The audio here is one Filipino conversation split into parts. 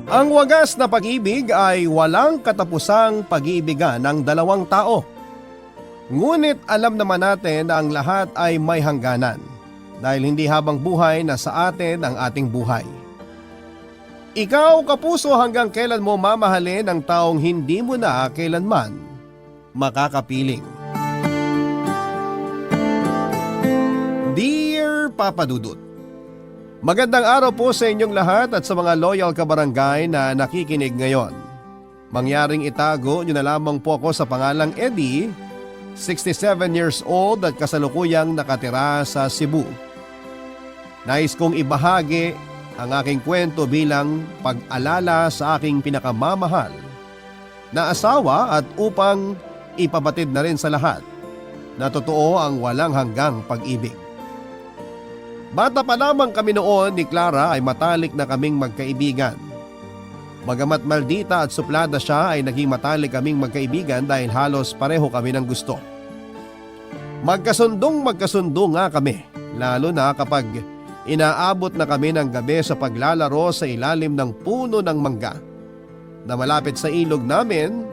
Ang wagas na pag-ibig ay walang katapusang pag-iibigan ng dalawang tao. Ngunit alam naman natin na ang lahat ay may hangganan dahil hindi habang buhay na sa atin ang ating buhay. Ikaw, kapuso, hanggang kailan mo mamahalin ang taong hindi mo na kailanman makakapiling? Dear Papa Dudut, magandang araw po sa inyong lahat at sa mga loyal kabarangay na nakikinig ngayon. Mangyaring itago nyo na lamang po ako sa pangalang Eddie, 67 years old at kasalukuyang nakatira sa Cebu. Nais kong ibahagi ang aking kwento bilang pag-alala sa aking pinakamamahal na asawa at upang ipabatid na rin sa lahat na totoo ang walang hanggang pag-ibig. Bata pa lamang kami noon ni Clara ay matalik na kaming magkaibigan. Bagamat maldita at suplada siya ay naging matalik kaming magkaibigan dahil halos pareho kami ng gusto. Magkasundo nga kami, lalo na kapag inaabot na kami ng gabi sa paglalaro sa ilalim ng puno ng mangga na malapit sa ilog namin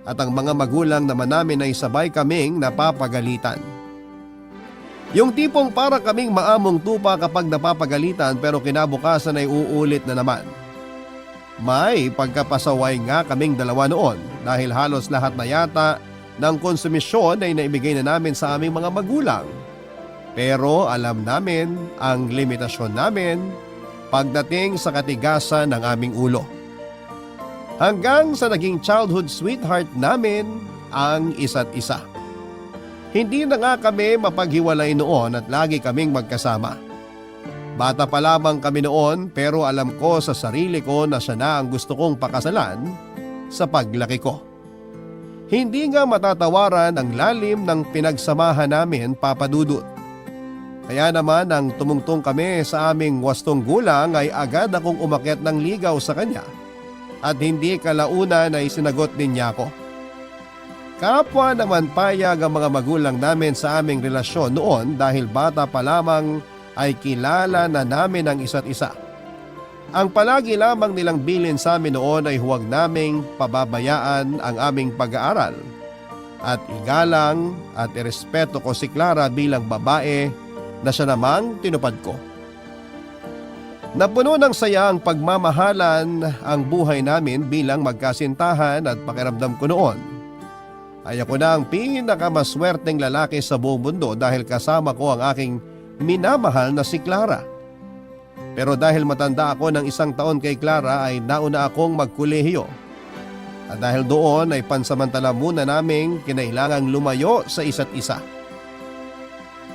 at ang mga magulang naman namin ay sabay kaming napapagalitan. Yung tipong para kaming maamong tupa kapag napapagalitan pero kinabukasan ay uulit na naman. May pagkapasaway nga kaming dalawa noon dahil halos lahat na yata ng konsumisyon ay naibigay na namin sa aming mga magulang. Pero alam namin ang limitasyon namin pagdating sa katigasan ng aming ulo. Hanggang sa naging childhood sweetheart namin ang isa't isa. Hindi na nga kami mapaghiwalay noon at lagi kaming magkasama. Bata pa lamang kami noon pero alam ko sa sarili ko na siya na ang gusto kong pakasalan sa paglaki ko. Hindi nga matatawaran ang lalim ng pinagsamahan namin, Papa Dudut. Kaya naman nang tumungtong kami sa aming wastong gulang ay agad akong umakyat ng ligaw sa kanya at hindi kalaunan ay sinagot din niya ako. Kapwa naman payag ang mga magulang namin sa aming relasyon noon dahil bata pa lamang ay kilala na namin ang isa't isa. Ang palagi lamang nilang bilin sa amin noon ay huwag naming pababayaan ang aming pag-aaral at igalang at irespeto ko si Clara bilang babae na siya namang tinupad ko. Napuno ng saya ang pagmamahalan ang buhay namin bilang magkasintahan at pakiramdam ko noon ay ako na ang pinakamaswerteng lalaki sa buong mundo dahil kasama ko ang aking minamahal na si Clara. Pero dahil matanda ako ng 1 taon kay Clara ay nauna akong magkolehiyo. At dahil doon ay pansamantala muna naming kinailangang lumayo sa isa't isa.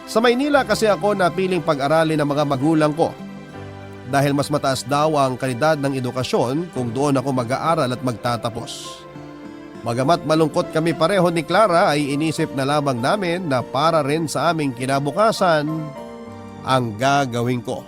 Sa Maynila kasi ako napiling pag-aralin ng mga magulang ko. Dahil mas mataas daw ang kalidad ng edukasyon kung doon ako mag-aaral at magtatapos. Bagamat malungkot kami pareho ni Clara ay inisip na lamang namin na para rin sa aming kinabukasan ang gagawin ko.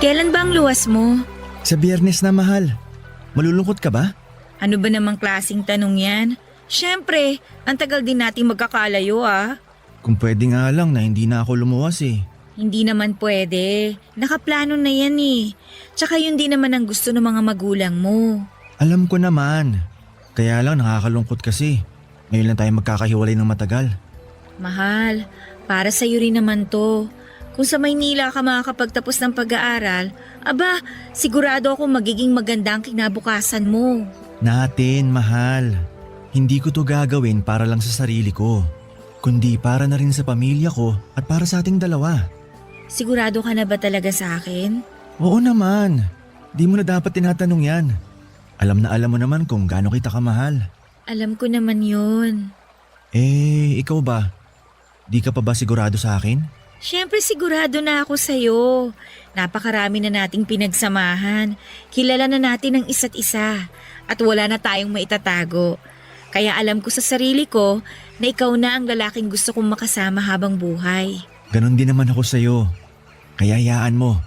Kailan ba ang luwas mo? Sa Biyernes na, mahal. Malulungkot ka ba? Ano ba namang klaseng tanong yan? Siyempre, ang tagal din nating magkakalayo ah. Kung pwede nga lang na hindi na ako lumuwas eh. Hindi naman pwede. Nakaplano na yan eh. Tsaka yun din naman ang gusto ng mga magulang mo. Alam ko naman. Kaya lang nakakalungkot kasi. Ngayon lang tayo magkakahiwalay ng matagal. Mahal, para sa'yo rin naman to. Kung sa Maynila ka makakapagtapos ng pag-aaral, aba, sigurado akong magiging maganda ang kinabukasan mo. Natin, mahal. Hindi ko to gagawin para lang sa sarili ko, kundi para na rin sa pamilya ko at para sa ating dalawa. Sigurado ka na ba talaga sa akin? Oo naman. Di mo na dapat tinatanong yan. Alam na alam mo naman kung gaano kita kamahal. Alam ko naman yun. Ikaw ba? Di ka pa ba sigurado sa akin? Siyempre sigurado na ako sa'yo. Napakarami na nating pinagsamahan. Kilala na natin ang isa't isa. At wala na tayong maitatago. Kaya alam ko sa sarili ko na ikaw na ang lalaking gusto kong makasama habang buhay. Ganon din naman ako sa'yo. Kaya hayaan mo.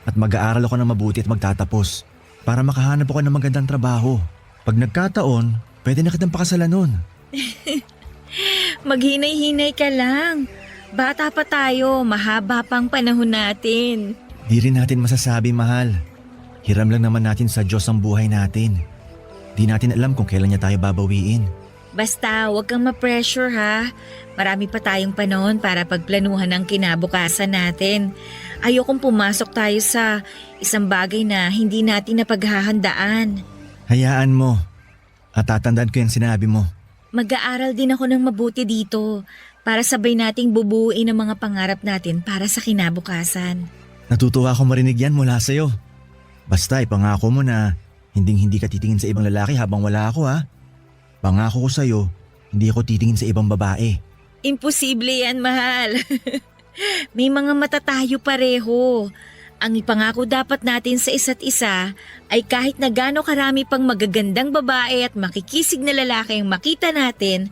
At mag-aaral ako ng mabuti at magtatapos. para makahanap ako ng magandang trabaho. Pag nagkataon, pwede na kitang pakasalan nun. Maghinay-hinay ka lang. Bata pa tayo, mahaba pang panahon natin. Di rin natin masasabi, mahal. Hiram lang naman natin sa Diyos ang buhay natin. Di natin alam kung kailan niya tayo babawiin. Basta huwag kang ma-pressure ha. Marami pa tayong panahon para pagplanuhan ang kinabukasan natin. Ayokong pumasok tayo sa isang bagay na hindi natin napaghahandaan. Hayaan mo. At tatandaan ko yung sinabi mo. Mag-aaral din ako ng mabuti dito para sabay nating bubuuin ang mga pangarap natin para sa kinabukasan. Natutuwa akong marinig yan mula sa'yo. Basta ipangako mo na hindi ka titingin sa ibang lalaki habang wala ako ha. Pangako ko sa'yo, hindi ako titingin sa ibang babae. Imposible yan, mahal. May mga mata tayo pareho. Ang ipangako dapat natin sa isa't isa ay kahit na gaano karami pang magagandang babae at makikisig na lalaki ang makita natin,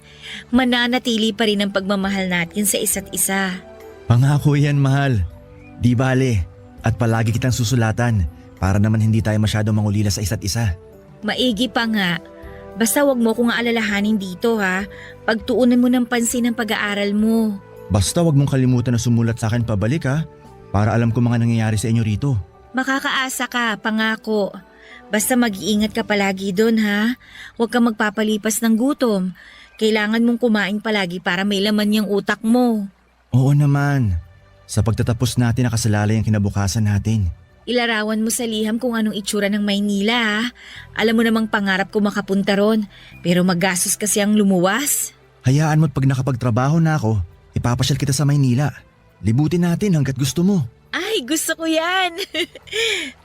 mananatili pa rin ang pagmamahal natin sa isa't isa. Pangako yan, mahal. Di bale. At palagi kitang susulatan para naman hindi tayo masyado mangulila sa isa't isa. Maigi pa nga. Basta wag mo kong alalahanin dito ha. Pagtuunan mo ng pansin ang pag-aaral mo. Basta wag mong kalimutan na sumulat sa akin pabalik ha. Para alam ko mga nangyayari sa inyo rito. Makakaasa ka, pangako. Basta mag-iingat ka palagi doon ha. Huwag kang magpapalipas ng gutom. Kailangan mong kumain palagi para may laman yung utak mo. Oo naman. Sa pagtatapos natin nakasalalay ang kinabukasan natin. Ilarawan mo sa liham kung anong itsura ng Maynila ha. Alam mo namang pangarap ko makapunta ron. Pero magastos kasi ang lumuwas. Hayaan mo't pag nakapagtrabaho na ako, ipapasyal kita sa Maynila. Libutin natin hanggat gusto mo. Ay, gusto ko yan.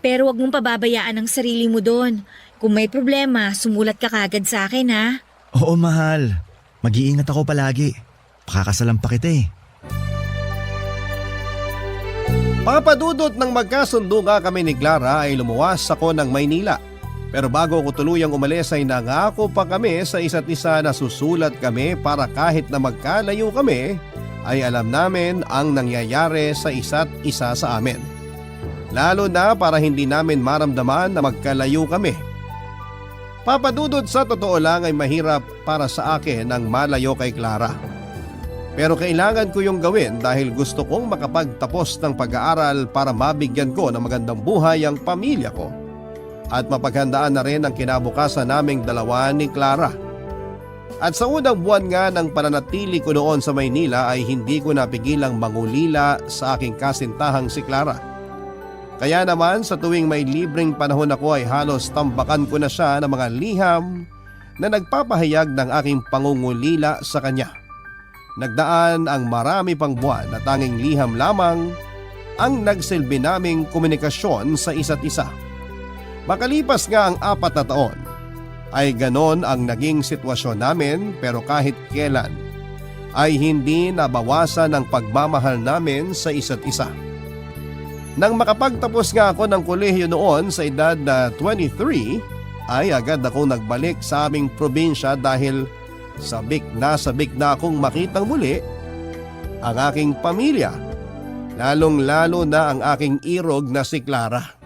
Pero wag mong pababayaan ang sarili mo doon. Kung may problema, sumulat ka kagad sa akin ha. Oo mahal. Mag-iingat ako palagi. Pakakasalan pa kita eh. Papadudot ng magkasundo nga kami ni Clara ay lumuwas ako ng Maynila. Pero bago ko tuluyang umalis ay nangako pa kami sa isa't isa na susulat kami para kahit na magkalayo kami ay alam namin ang nangyayari sa isa't isa sa amin. Lalo na para hindi namin maramdaman na magkalayo kami. Papadudot sa totoo lang ay mahirap para sa akin ang malayo kay Clara. Pero kailangan ko yung gawin dahil gusto kong makapagtapos ng pag-aaral para mabigyan ko ng magandang buhay ang pamilya ko. At mapaghandaan na rin ang kinabukasan naming dalawa ni Clara. At sa unang buwan nga ng pananatili ko noon sa Maynila ay hindi ko napigilang mangulila sa aking kasintahang si Clara. Kaya naman sa tuwing may libreng panahon ako ay halos tambakan ko na siya ng mga liham na nagpapahayag ng aking pangungulila sa kanya. Nagdaan ang marami pang buwan na tanging liham lamang ang nagsilbi naming komunikasyon sa isa't isa. Makalipas nga ang 4 na taon, ay ganon ang naging sitwasyon namin pero kahit kailan ay hindi nabawasan ang pagmamahal namin sa isa't isa. Nang makapagtapos nga ako ng kolehiyo noon sa edad na 23, ay agad akong nagbalik sa aming probinsya dahil sabik na akong makitang muli ang aking pamilya, lalong-lalo na ang aking irog na si Clara.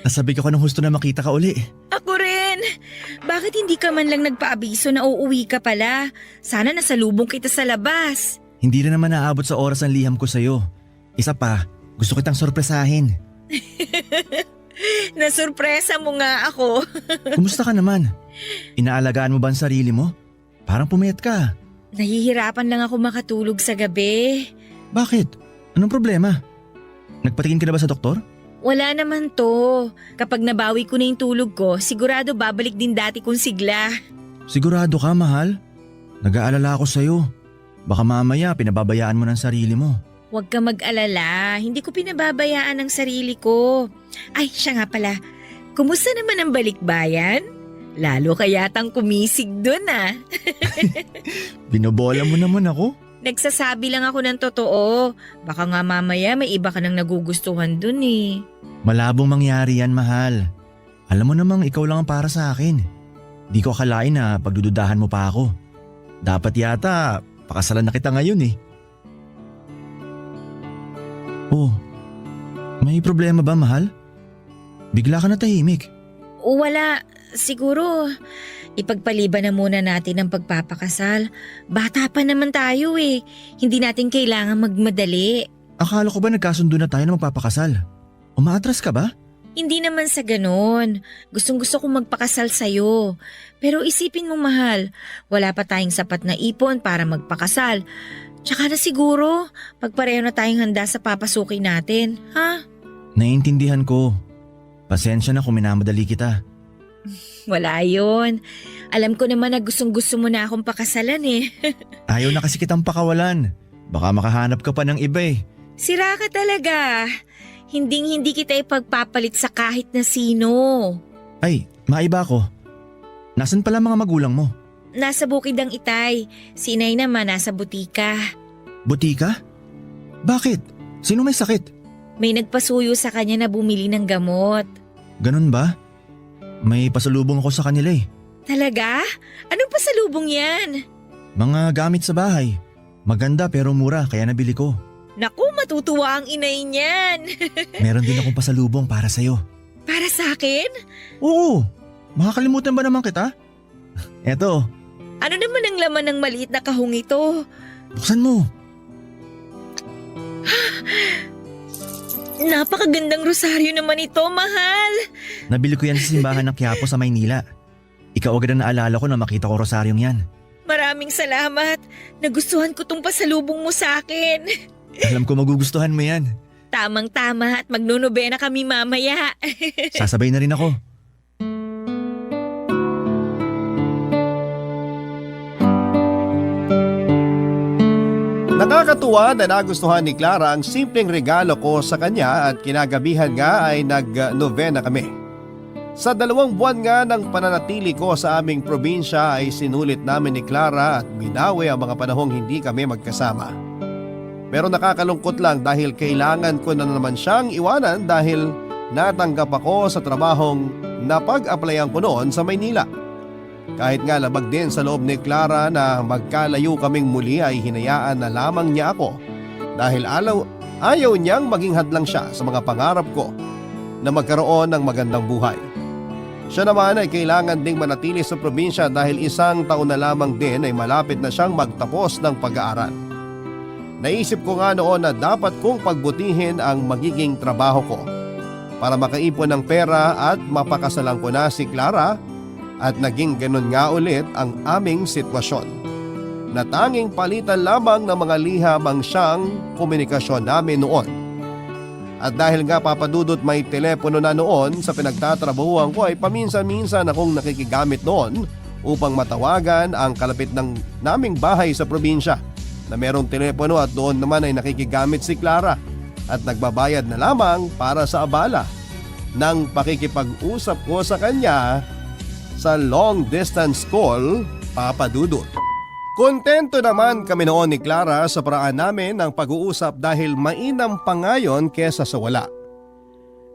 Nasabik ako ng husto na makita ka uli. Ako rin. Bakit hindi ka man lang nagpaabiso na uuwi ka pala? Sana nasalubong kita sa labas. Hindi rin naman naabot sa oras ang liham ko sa'yo. Isa pa, gusto kitang sorpresahin. Nasurpresa mo nga ako. Kumusta ka naman? Inaalagaan mo ba ang sarili mo? Parang pumayat ka. Nahihirapan lang ako makatulog sa gabi. Bakit? Anong problema? Nagpatingin ka na ba sa doktor? Wala naman to. Kapag nabawi ko na yung tulog ko, sigurado babalik din dati kong sigla. Sigurado ka, mahal? Nag-aalala ako sa'yo. Baka mamaya pinababayaan mo ng sarili mo. Huwag ka mag-alala. Hindi ko pinababayaan ang sarili ko. Ay, siya nga pala. Kumusta naman ang balikbayan? Lalo ka yatang kumisig dun ah. Binobola mo naman ako? Nagsasabi lang ako ng totoo. Baka nga mamaya may iba ka nang nagugustuhan dun eh. Malabong mangyari yan, mahal. Alam mo namang ikaw lang ang para sa akin. Di ko akalain na pagdududahan mo pa ako. Dapat yata pakasalan na kita ngayon eh. Oh, may problema ba, mahal? Bigla ka na tahimik. Wala, siguro ipagpaliban na muna natin ang pagpapakasal. Bata pa naman tayo eh. Hindi natin kailangan magmadali. Akala ko ba nagkasundo na tayo na magpapakasal? Umaatras ka ba? Hindi naman sa ganon. Gustong-gusto kong magpakasal sa'yo. Pero isipin mo mahal, wala pa tayong sapat na ipon para magpakasal. Tsaka na siguro, pagpareho na tayong handa sa papasukin natin, ha? Naiintindihan ko. Pasensya na kung minamadali kita. Wala yun. Alam ko naman na gustong-gusto mo na akong pakasalan eh. Ayaw na kasi kitang pakawalan. Baka makahanap ka pa ng iba eh. Sira ka talaga. Hinding-hindi kita ipagpapalit sa kahit na sino. Ay, maiba ako. Nasaan pala mga magulang mo? Nasa bukid ang itay. Si inay naman nasa butika. Butika? Bakit? Sino may sakit? May nagpasuyo sa kanya na bumili ng gamot. Ganun ba? May pasalubong ako sa kanila eh. Talaga? Anong pasalubong yan? Mga gamit sa bahay. Maganda pero mura kaya nabili ko. Naku, matutuwa ang inay niyan. Meron din akong pasalubong para sa'yo. Para sa akin? Oo! Makakalimutan ba naman kita? Eto, Ano naman ang laman ng maliit na kahong ito? buksan mo. Napakagandang rosaryo naman ito, mahal. Nabili ko yan sa simbahan ng Quiapo sa Maynila. Ikaw agad ang naalala ko na makita ko rosaryong yan. Maraming salamat. Nagustuhan ko tong pasalubong mo sa akin. Alam ko magugustuhan mo yan. Tamang-tama at magnonobena kami mamaya. Sasabay na rin ako. Nakakatuwa na nagustuhan ni Clara ang simpleng regalo ko sa kanya at kinagabihan nga ay nag-novena kami. Sa 2 buwan nga ng pananatili ko sa aming probinsya ay sinulit namin ni Clara at binawi ang mga panahong hindi kami magkasama. Pero nakakalungkot lang dahil kailangan ko na naman siyang iwanan dahil natanggap ako sa trabahong napag-applyan ko noon sa Maynila. Kahit nga labag din sa loob ni Clara na magkalayo kaming muli ay hinayaan na lamang niya ako dahil ayaw niyang maging hadlang siya sa mga pangarap ko na magkaroon ng magandang buhay. Siya naman ay kailangan ding manatili sa probinsya dahil 1 taon na lamang din ay malapit na siyang magtapos ng pag-aaral. Naisip ko nga noon na dapat kong pagbutihin ang magiging trabaho ko para makaipon ng pera at mapakasalan ko na si Clara at naging ganun nga ulit ang aming sitwasyon. Na tanging palitan lamang ng mga liham ang siyang komunikasyon namin noon. At dahil nga papadudot may telepono na noon sa pinagtatrabahuan ko ay paminsan-minsan akong nakikigamit noon upang matawagan ang kalapit ng naming bahay sa probinsya na merong telepono at doon naman ay nakikigamit si Clara at nagbabayad na lamang para sa abala ng pakikipag-usap ko sa kanya sa long distance call, Papa Dudut. Kontento naman kami noon ni Clara sa paraan namin ng pag-uusap dahil mainam pa ngayon kesa sa wala.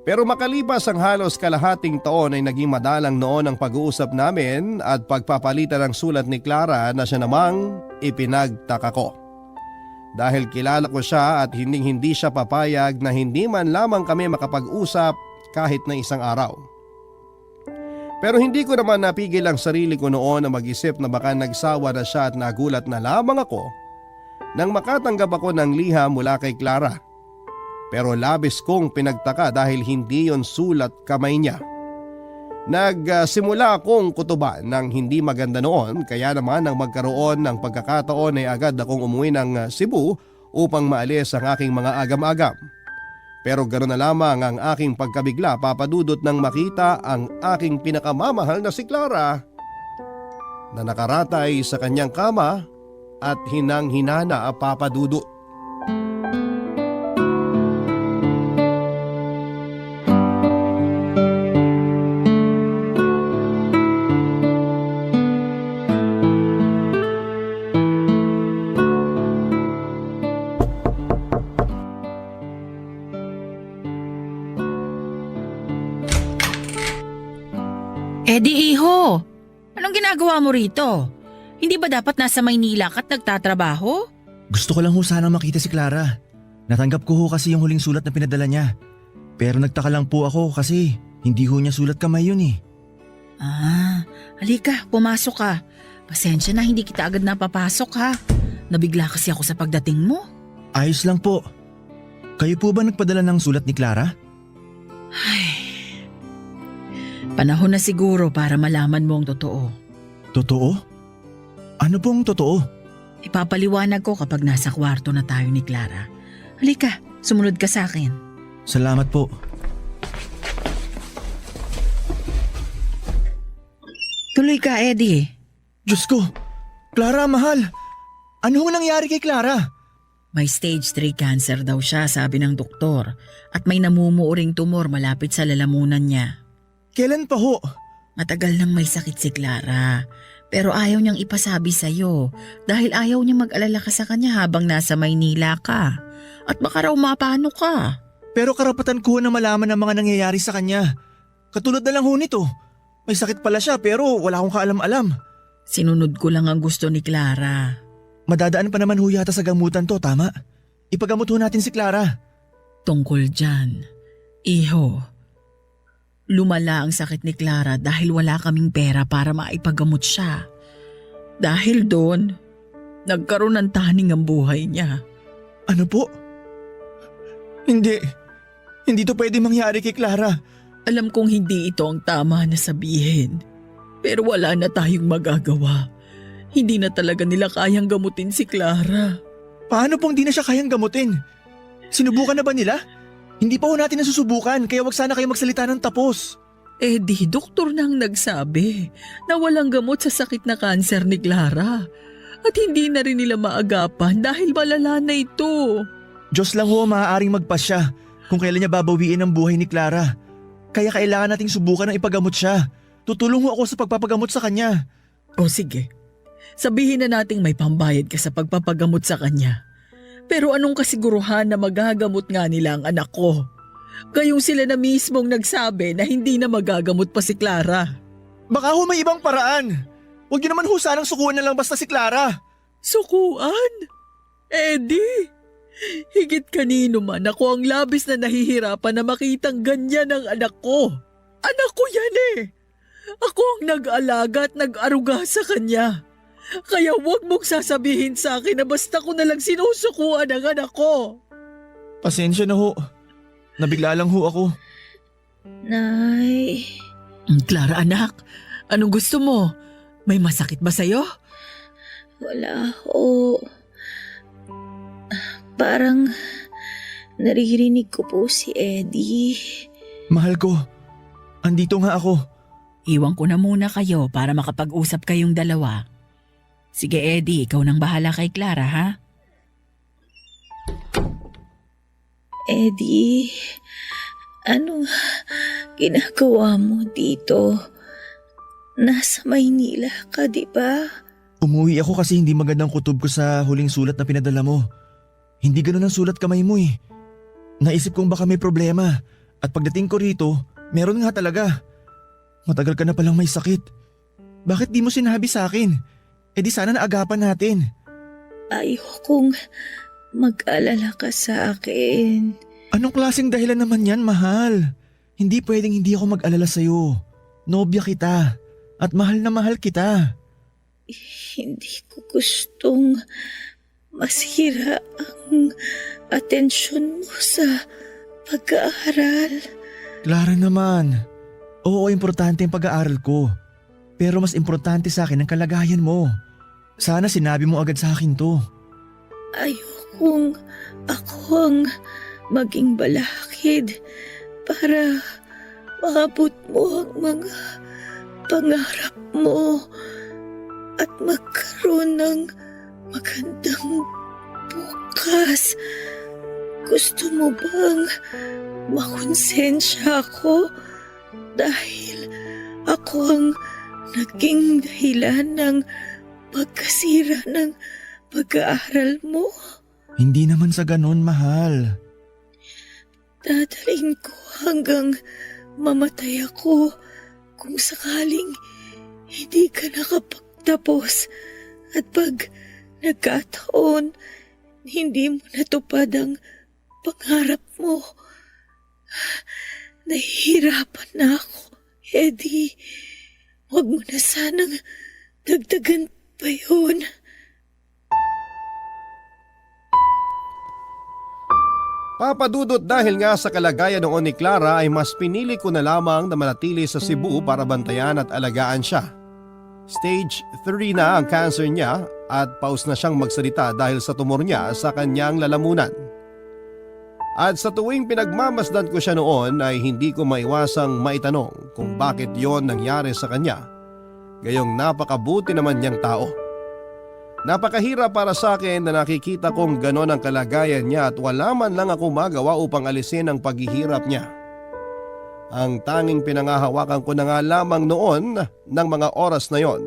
Pero makalipas ang halos kalahating taon ay naging madalang noon ang pag-uusap namin at pagpapalitan ng sulat ni Clara na siya namang ipinagtaka ko. Dahil kilala ko siya at hindi siya papayag na hindi man lamang kami makapag-usap kahit na isang araw. Pero hindi ko naman napigil ang sarili ko noon na mag-isip na baka nagsawa na siya at nagulat na lamang ako nang makatanggap ako ng liham mula kay Clara. Pero labis kong pinagtaka dahil hindi yon sulat kamay niya. Nagsimula akong kutuba ng hindi maganda noon kaya naman nang magkaroon ng pagkakataon ay agad akong umuwi ng Cebu upang maalis ang aking mga agam-agam. Pero ganoon na lamang ang aking pagkabigla, Papa Dudut, nang makita ang aking pinakamamahal na si Clara na nakaratay sa kanyang kama at hinang-hinana, Papa Dudut. Eddie, iho! Anong ginagawa mo rito? Hindi ba dapat nasa Maynila ka at nagtatrabaho? Gusto ko lang ho sanang makita si Clara. Natanggap ko ho kasi yung huling sulat na pinadala niya. Pero nagtaka lang po ako kasi hindi ho niya sulat kamay yun eh. Halika, pumasok ka. Pasensya na, hindi kita agad napapasok ha. Nabigla kasi ako sa pagdating mo. Ayos lang po. Kayo po ba nagpadala ng sulat ni Clara? Panahon na siguro para malaman mo ang totoo. Totoo? Ano pong totoo? Ipapaliwanag ko kapag nasa kwarto na tayo ni Clara. Halika, sumunod ka sa akin. Salamat po. Tuloy ka, Eddie. Diyos ko! Clara, mahal! Ano ho nangyari kay Clara? May stage 3 cancer daw siya, sabi ng doktor. At may namumuuring tumor malapit sa lalamunan niya. Kailan pa ho? Matagal nang may sakit si Clara. Pero ayaw niyang ipasabi sa'yo dahil ayaw niya mag-alala ka sa kanya habang nasa Maynila ka. At baka raw mapano ka. Pero karapatan ko na malaman ang mga nangyayari sa kanya. Katulad na lang ho nito. May sakit pala siya pero wala akong kaalam-alam. Sinunod ko lang ang gusto ni Clara. Madadaan pa naman ho yata sa gamutan to, tama? Ipagamot ho natin si Clara. Tungkol dyan, iho, lumala ang sakit ni Clara dahil wala kaming pera para maipagamot siya. Dahil doon, nagkaroon ng taning ang buhay niya. Ano po? Hindi to pwede mangyari kay Clara. Alam kong hindi ito ang tama na sabihin, pero wala na tayong magagawa. Hindi na talaga nila kayang gamutin si Clara. Paano pong di na siya kayang gamutin? Sinubukan na ba nila? Hindi pa ho natin nasusubukan kaya wag sana kayo magsalita ng tapos. Di doktor nang nagsabi na walang gamot sa sakit na kanser ni Clara. At hindi na rin nila maagapan dahil malala na ito. Diyos lang ho maaaring magpasya kung kailan niya babawiin ang buhay ni Clara. Kaya kailangan nating subukan ng ipagamot siya. Tutulong ho ako sa pagpapagamot sa kanya. O sige, sabihin na nating may pambayad ka sa pagpapagamot sa kanya. Pero anong kasiguruhan na magagamot nga nila ang anak ko? Gayong sila na mismong nagsabi na hindi na magagamot pa si Clara. Baka ho may ibang paraan. Huwag niyo naman ho sanang sukuan na lang basta si Clara. Sukuan? Eddie, higit kanino man ako ang labis na nahihirapan na makitang ganyan ang anak ko. Anak ko yan eh. Ako ang nag-alaga at nag-aruga sa kanya. Kaya huwag mong sasabihin sa akin na basta ko na lang sinusukuan ang anak ko. Pasensya na ho. Nabigla lang ho ako. Nay. Clara anak, anong gusto mo? May masakit ba sa'yo? Wala ho. Parang naririnig ko po si Eddie. Mahal ko, andito nga ako. Iwan ko na muna kayo para makapag-usap kayong dalawa. Sige Eddie, ikaw nang bahala kay Clara ha? Eddie, ano ginagawa mo dito? Nasa Maynila ka, di ba? Umuwi ako kasi hindi magandang kutob ko sa huling sulat na pinadala mo. Hindi ganun ang sulat kamay mo eh. Naisip kong baka may problema at pagdating ko rito, meron nga talaga. Matagal ka na palang may sakit. Bakit di mo sinabi sa akin? E di sana naagapan natin. Ayokong mag-alala ka sa akin. Anong klaseng dahilan naman yan, mahal? Hindi pwedeng hindi ako mag-alala sa'yo. Nobya kita at mahal na mahal kita. Hindi ko gustong masira ang atensyon mo sa pag-aaral. Clara naman. Oo, importante ang pag-aaral ko. Pero mas importante sa akin ang kalagayan mo. Sana sinabi mo agad sa akin to. Ayokong ako ang maging balakid para maabot mo ang mga pangarap mo at magkaroon ng magandang bukas. Gusto mo bang makonsensya ako dahil ako ang naging dahilan ng pagkasira ng pag-aaral mo? Hindi naman sa ganon, mahal. Dadalhin ko hanggang mamatay ako kung sakaling hindi ka nakapagtapos at pag nagkataon, hindi mo natupad ang pangarap mo. Nahihirapan na ako, Eddie. Huwag mo na sanang dagdagan pa yun. Papadudot dahil nga sa kalagayan noon ni Clara ay mas pinili ko na lamang na manatili sa Cebu para bantayan at alagaan siya. Stage 3 na ang cancer niya at paus na siyang magsalita dahil sa tumor niya sa kanyang lalamunan. At sa tuwing pinagmamasdan ko siya noon ay hindi ko maiwasang maitanong kung bakit yon nangyari sa kanya. Gayong napakabuti naman niyang tao. Napakahirap para sa akin na nakikita kong ganon ang kalagayan niya at wala man lang ako magawa upang alisin ang paghihirap niya. Ang tanging pinangahawakan ko na nga lamang noon ng mga oras na yon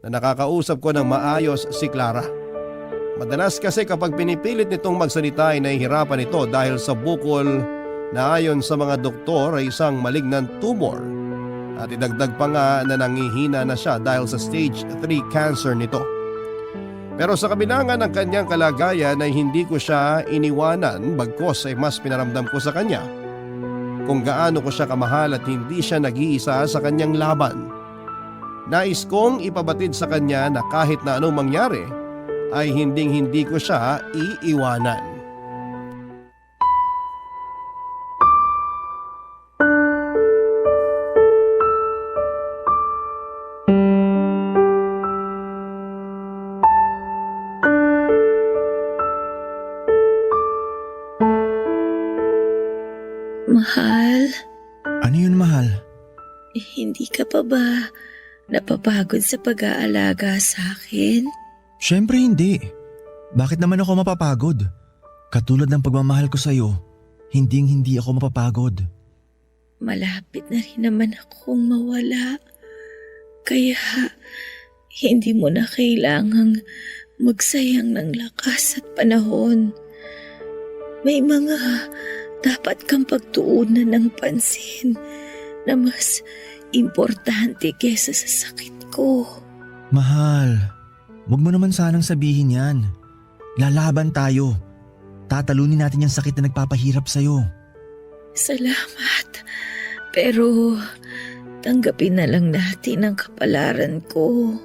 na nakakausap ko ng maayos si Clara. Madalas kasi kapag pinipilit nitong magsalita ay nahihirapan ito dahil sa bukol na ayon sa mga doktor ay isang malignant tumor at idagdag pa nga na nangihina na siya dahil sa stage 3 cancer nito. Pero sa kabila nga ng kanyang kalagayan ay hindi ko siya iniwanan bagkos ay mas pinaramdam ko sa kanya kung gaano ko siya kamahal at hindi siya nag-iisa sa kanyang laban. Nais kong ipabatid sa kanya na kahit na anong mangyari ay hindi ko siya iiwanan. Mahal, Ano yun, mahal? hindi ka pa ba napapagod sa pag-aalaga sa akin? Siyempre hindi. Bakit naman ako mapapagod? Katulad ng pagmamahal ko sa'yo, hindi ako mapapagod. Malapit na rin naman akong mawala. Kaya hindi mo na kailangang magsayang ng lakas at panahon. May mga dapat kang pagtuunan ng pansin na mas importante kesa sa sakit ko. Mahal, wag mo naman sanang sabihin yan. Lalaban tayo. Tatalunin natin yung sakit na nagpapahirap sa'yo. Salamat. Pero tanggapin na lang natin ang kapalaran ko.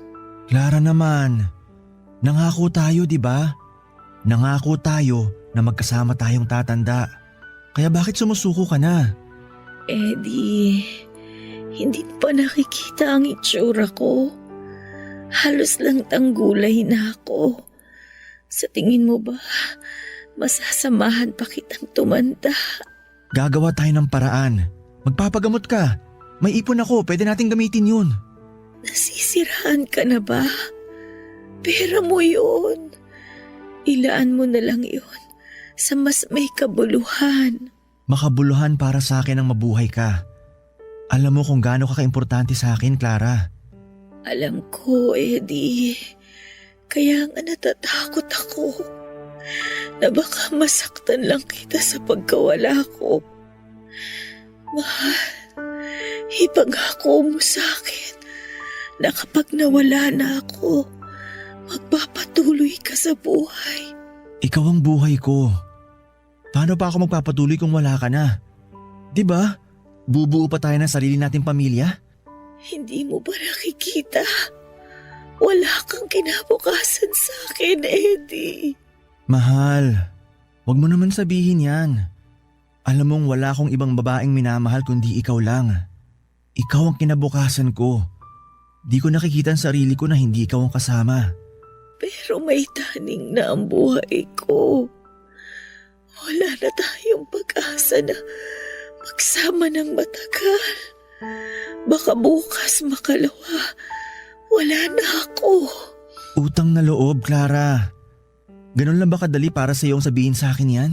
Clara naman, nangako tayo, di ba? Nangako tayo na magkasama tayong tatanda. Kaya bakit sumusuko ka na? Eddie, hindi mo pa nakikita ang itsura ko. Halos lang tanggulay na ako. Sa tingin mo ba, masasamahan pa kitang tumanda? Gagawa tayo ng paraan. Magpapagamot ka. May ipon ako, pwede nating gamitin yun. Nasisiraan ka na ba? Pera mo yun. Ilaan mo na lang yun sa mas may kabuluhan. Makabuluhan para sa akin ang mabuhay ka. Alam mo kung gaano ka kaimportante sa akin, Clara. Alam ko, Eddie. Kaya nga natatakot ako na baka masaktan lang kita sa pagkawala ko. Mahal, ipangako mo sa akin na kapag nawala na ako, magpapatuloy ka sa buhay. Ikaw ang buhay ko. Paano pa ako magpapatuloy kung wala ka na? 'Di ba? Bubuo pa tayo ng sarili nating pamilya? Hindi mo ba nakikita? Wala kang kinabukasan sa akin, Eddie. Mahal, wag mo naman sabihin yan. Alam mong wala akong ibang babaeng minamahal kundi ikaw lang. Ikaw ang kinabukasan ko. Di ko nakikita ang sarili ko na hindi ikaw ang kasama. Pero may taning na ang buhay ko. Wala na tayong pag-asa na magsama ng matagal. Baka bukas makalawa, wala na ako. Utang na loob, Clara. Ganun lang ba kadali para sa iyong sabihin sa akin yan?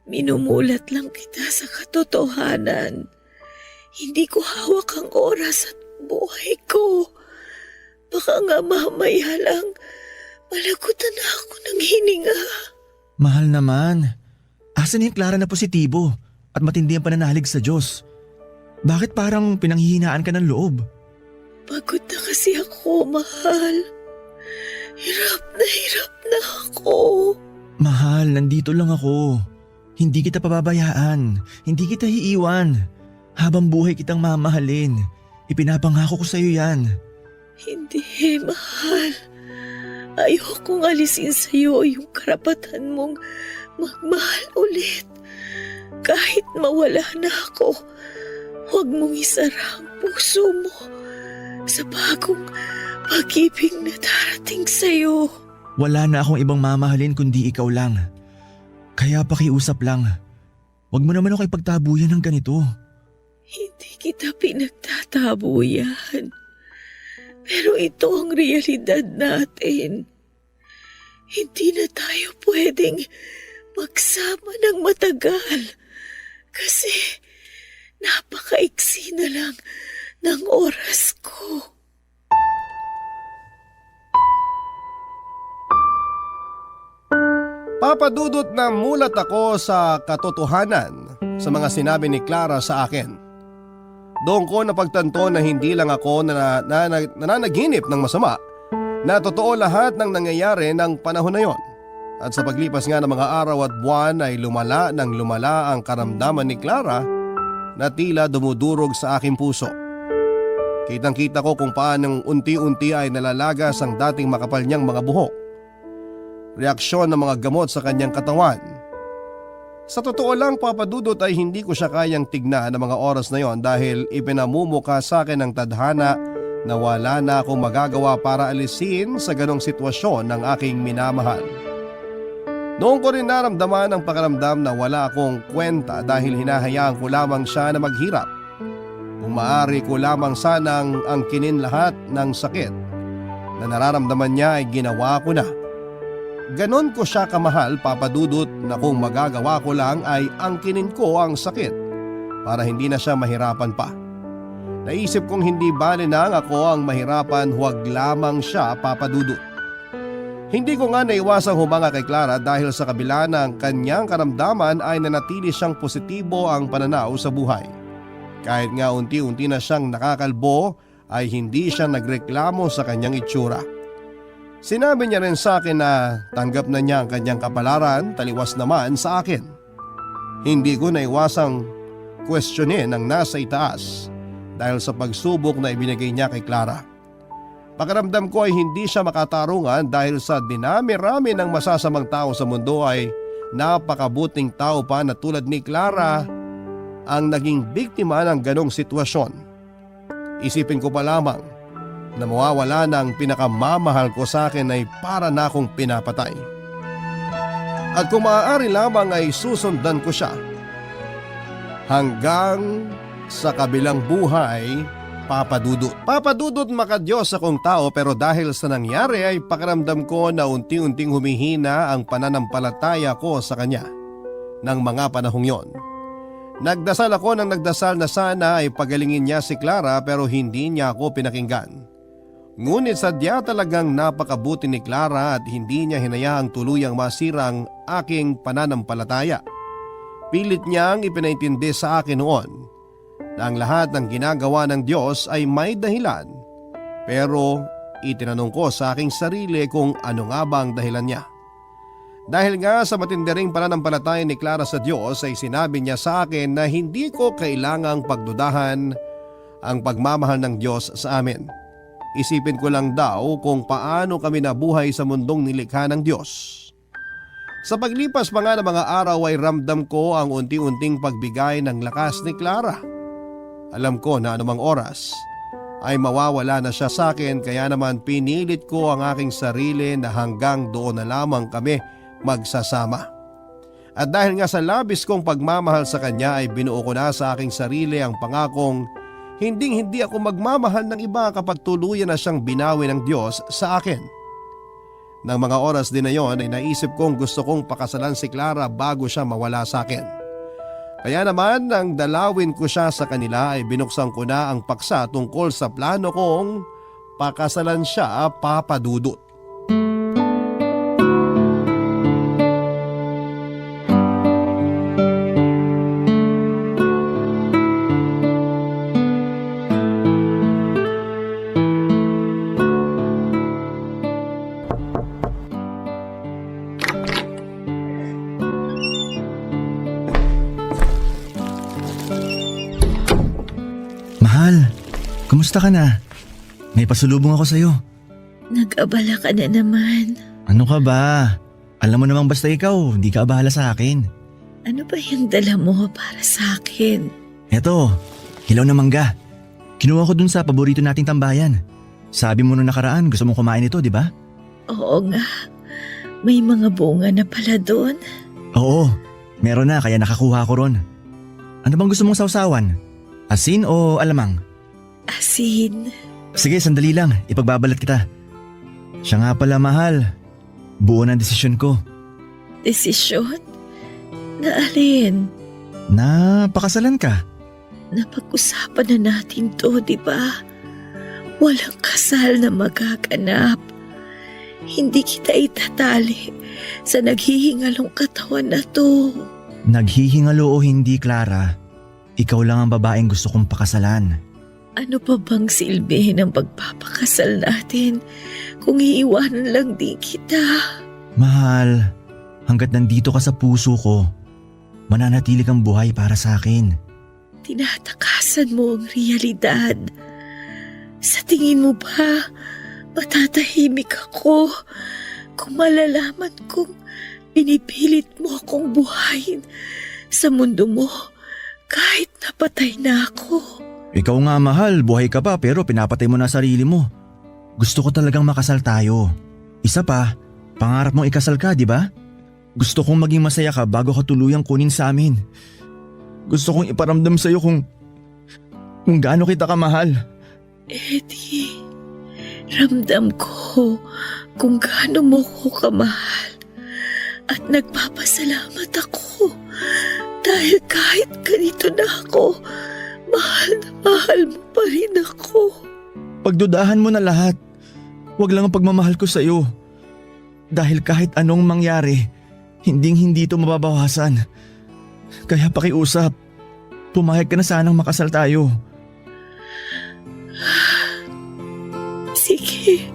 Minumulat lang kita sa katotohanan. Hindi ko hawak ang oras at buhay ko. Baka nga mamaya lang, malagutan na ako ng hininga. Mahal naman. Asan yung Clara na positibo at matindi ang pananalig sa Diyos? Bakit parang pinanghihinaan ka ng loob? Pagod na kasi ako, mahal. Hirap na ako. Mahal, nandito lang ako. Hindi kita pababayaan. Hindi kita iiwan. Habang buhay kitang mamahalin. Ipinapangako ko sa'yo yan. Hindi, mahal. Ayokong alisin sa'yo yung karapatan mong magmahal ulit. Kahit mawala na ako, huwag mong isara ang puso mo sa bagong pag-ibig na darating sa'yo. Wala na akong ibang mamahalin kundi ikaw lang. Kaya pakiusap lang. Huwag mo naman ako ipagtabuyan ng ganito. Hindi kita pinagtatabuyan. Pero ito ang realidad natin. Hindi na tayo pwedeng magsama ng matagal. Kasi napakaiksi na lang ng oras ko. Papadudot na mulat ako sa katotohanan sa mga sinabi ni Clara sa akin. Doon ko napagtanto na hindi lang ako nananaginip ng masama, na totoo lahat ng nangyayari ng panahon na yon. At sa paglipas nga ng mga araw at buwan ay lumala ng lumala ang karamdaman ni Clara na tila dumudurog sa aking puso. Kitang-kita ko kung paanong unti-unti ay nalalagas ang dating makapal niyang mga buhok. Reaksyon ng mga gamot sa kanyang katawan. Sa totoo lang, Papadudot, ay hindi ko siya kayang tignan ng mga oras na yon dahil ipinamumuka sa akin ng tadhana na wala na akong magagawa para alisin sa ganong sitwasyon ng aking minamahal. Noong ko rin naramdaman ang pakiramdam na wala akong kwenta dahil hinahayaan ko lamang siya na maghirap. Kung maaari ko lamang sanang angkinin lahat ng sakit na nararamdaman niya ay ginawa ko na. Ganon ko siya kamahal, Papadudot, na kung magagawa ko lang ay angkinin ko ang sakit para hindi na siya mahirapan pa. Naisip kong hindi bali nang ako ang mahirapan, huwag lamang siya, Papadudot. Hindi ko nga naiwasang humanga kay Clara dahil sa kabila ng kanyang karamdaman ay nanatili siyang positibo ang pananaw sa buhay. Kahit nga unti-unti na siyang nakakalbo ay hindi siya nagreklamo sa kanyang itsura. Sinabi niya rin sa akin na tanggap na niya ang kanyang kapalaran, taliwas naman sa akin. Hindi ko naiwasang questionin ang nasa itaas dahil sa pagsubok na ibinigay niya kay Clara. Pakiramdam ko ay hindi siya makatarungan dahil sa dinami-rami ng masasamang tao sa mundo ay napakabuting tao pa na tulad ni Clara ang naging biktima ng ganong sitwasyon. Isipin ko pa lamang na mawawala ng pinakamamahal ko sa akin ay para na akong pinapatay. At kung maaari lamang ay susundan ko siya hanggang sa kabilang buhay, Papadudot. Papadudot, makadiyos akong tao, pero dahil sa nangyari ay pakiramdam ko na unti-unting humihina ang pananampalataya ko sa kanya ng mga panahong yon. Nagdasal ako ng nagdasal na sana ay pagalingin niya si Clara, pero hindi niya ako pinakinggan. Ngunit sadya talagang napakabuti ni Clara at hindi niya hinayaang tuluyang masira ang aking pananampalataya. Pilit niyang ipinaintindi sa akin noon na ang lahat ng ginagawa ng Diyos ay may dahilan, pero itinanong ko sa aking sarili kung ano nga ba ang dahilan niya. Dahil nga sa matindiring pananampalataya ni Clara sa Diyos ay sinabi niya sa akin na hindi ko kailangang pagdudahan ang pagmamahal ng Diyos sa amin. Isipin ko lang daw kung paano kami nabuhay sa mundong nilikha ng Diyos. Sa paglipas pa nga ng mga araw ay ramdam ko ang unti-unting pagbigay ng lakas ni Clara. Alam ko na anumang oras ay mawawala na siya sa akin, kaya naman pinilit ko ang aking sarili na hanggang doon na lamang kami magsasama. At dahil nga sa labis kong pagmamahal sa kanya ay binuo ko na sa aking sarili ang pangakong hindi ako magmamahal ng iba kapag tuluyan na siyang binawi ng Diyos sa akin. Nang mga oras din na yon ay naisip kong gusto kong pakasalan si Clara bago siya mawala sa akin. Kaya naman nang dalawin ko siya sa kanila ay binuksan ko na ang paksa tungkol sa plano kong pakasalan siya, Papadudot. Mahal, kumusta ka na? May pasulubong ako sa'yo. Nag-abala ka na naman. Ano ka ba? Alam mo namang basta ikaw, di ka abahala sa akin. Ano ba yung dala mo para sa akin? Eto, hilaw na mangga. Kinuha ko dun sa paborito nating tambayan. Sabi mo nung nakaraan, gusto mong kumain ito, di ba? Oo nga. May mga bunga na pala doon. Oo, meron na kaya nakakuha ko ron. Ano bang gusto mong sausawan? Asin o alamang? Asin. Sige, sandali lang, ipagbabalat kita. Siya nga pala, mahal. Buo na ang desisyon ko. Desisyon? Na alin? Na pakasalan ka. Napag-usapan na natin to, di ba? Walang kasal na magaganap. Hindi kita itatali sa naghihingalong katawan na to. Naghihingalo o hindi, Clara, ikaw lang ang babaeng gusto kong pakasalan. Ano pa bang silbi ng pagpapakasal natin kung iiwanan lang din kita? Mahal, hanggat nandito ka sa puso ko, mananatili kang buhay para sa akin. Tinatakasan mo ang realidad. Sa tingin mo ba, matatahimik ako kung malalaman kong pinipilit mo akong buhayin sa mundo mo kahit napatay na ako? Ikaw nga, mahal, buhay ka pa pero pinapatay mo na sarili mo. Gusto ko talagang makasal tayo. Isa pa, pangarap mong ikasal ka, di ba? Gusto kong maging masaya ka bago ka tuluyang kunin sa amin. Gusto kong iparamdam sa'yo kung gaano kita kamahal. Eddie, ramdam ko kung gaano mo ko kamahal at nagpapasalamat ako dahil kahit ganito na ako, mahal na mahal mo pa rin ako. Pagdudahan mo na lahat. Huwag lang ang pagmamahal ko sa'yo. Dahil kahit anong mangyari, hindi ito mababawasan. Kaya pakiusap, pumayag ka na sanang makasal tayo. Sige,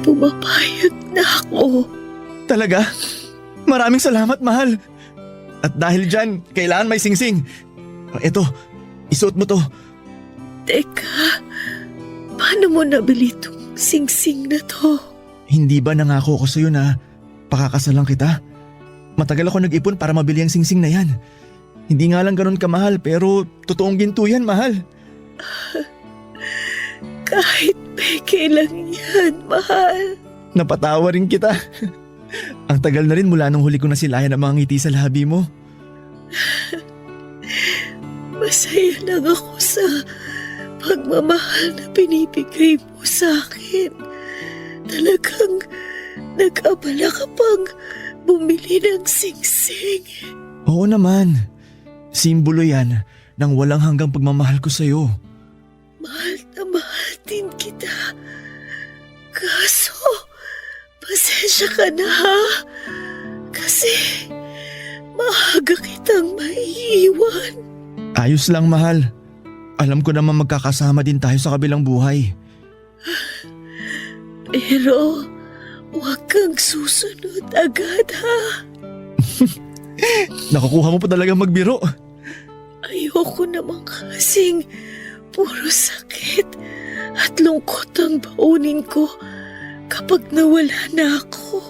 pumapayag na ako. Talaga? Maraming salamat, mahal. At dahil dyan, kailangan may singsing. Eto, isuot mo to. Teka, paano mo nabili itong singsing na to? Hindi ba nangako ko sa'yo na pakakasalan kita? Matagal ako nag-ipon para mabili ang singsing na yan. Hindi nga lang ganun kamahal pero totoong ginto yan, mahal. Kahit peke lang yan, mahal. Napatawa rin kita. Ang tagal na rin mula nung huli ko nasilayan ang mga ngiti sa labi mo. Masaya lang ako sa pagmamahal na binibigay mo sa akin. Talagang nag-abala ka pang bumili ng singsing. Oo naman. Simbolo yan ng walang hanggang pagmamahal ko sa'yo. Mahal na mahal din kita. Kaso, pasensya ka na ha? Kasi maaga kitang maiiwan. Ayos lang, mahal. Alam ko naman magkakasama din tayo sa kabilang buhay. Pero, huwag kang susunod agad ha. Nakukuha mo pa talaga magbiro. Ayoko naman kasing puro sakit at lungkot ang baunin ko kapag nawala na ako.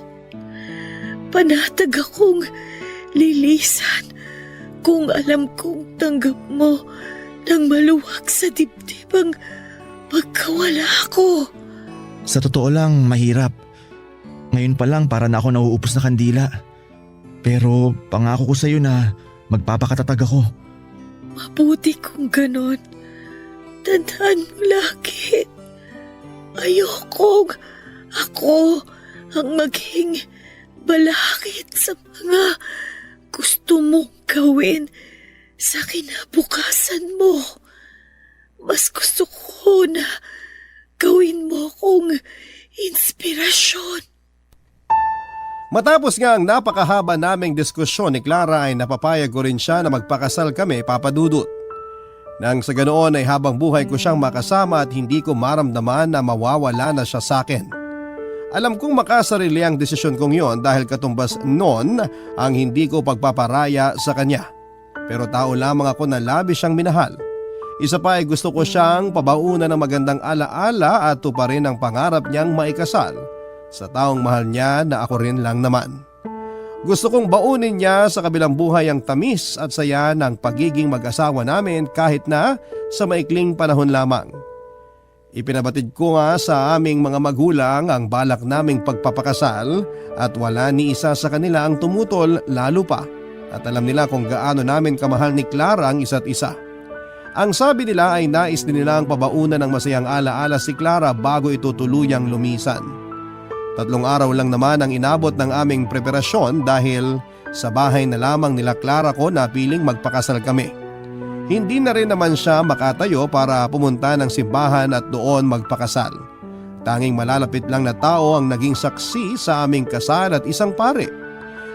Panatag akong lilisan kung alam kong tanggap mo nang maluwag sa dibdib ang pagkawala ko. Sa totoo lang, mahirap. Ngayon pa lang para na ako nauupos na kandila. Pero pangako ko sa'yo na magpapakatatag ako. Mabuti kung ganon. Tandaan mo lagi. Ayokong ako ang maging balakid sa mga gusto mong gawin sa kinabukasan mo. Mas gusto ko na gawin mo akong inspirasyon. Matapos nga ang napakahaba naming diskusyon ni Clara ay napapayag ko rin siya na magpakasal kami, Papa Dudut. Nang sa ganoon ay habang buhay ko siyang makasama at hindi ko maramdaman na mawawala na siya sa akin. Alam kong makasarili ang desisyon kong yon dahil katumbas noon ang hindi ko pagpaparaya sa kanya. Pero tao lamang ako na labis siyang minahal. Isa pa ay gusto ko siyang pabaunan ng magandang alaala at tuparin ang pangarap niyang maikasal sa taong mahal niya na ako rin lang naman. Gusto kong baunin niya sa kabilang buhay ang tamis at saya ng pagiging mag-asawa namin kahit na sa maikling panahon lamang. Ipinabatid ko nga sa aming mga magulang ang balak naming pagpapakasal at wala ni isa sa kanila ang tumutol lalo pa at alam nila kung gaano namin kamahal ni Clara ang isa't isa. Ang sabi nila ay nais din nilang pabaunan ng masayang alaala si Clara bago ito tuluyang lumisan. 3 araw lang naman ang inabot ng aming preparasyon dahil sa bahay na lamang nila Clara ko na piling magpakasal kami. Hindi na rin naman siya makatayo para pumunta ng simbahan at doon magpakasal. Tanging malalapit lang na tao ang naging saksi sa aming kasal at isang pare.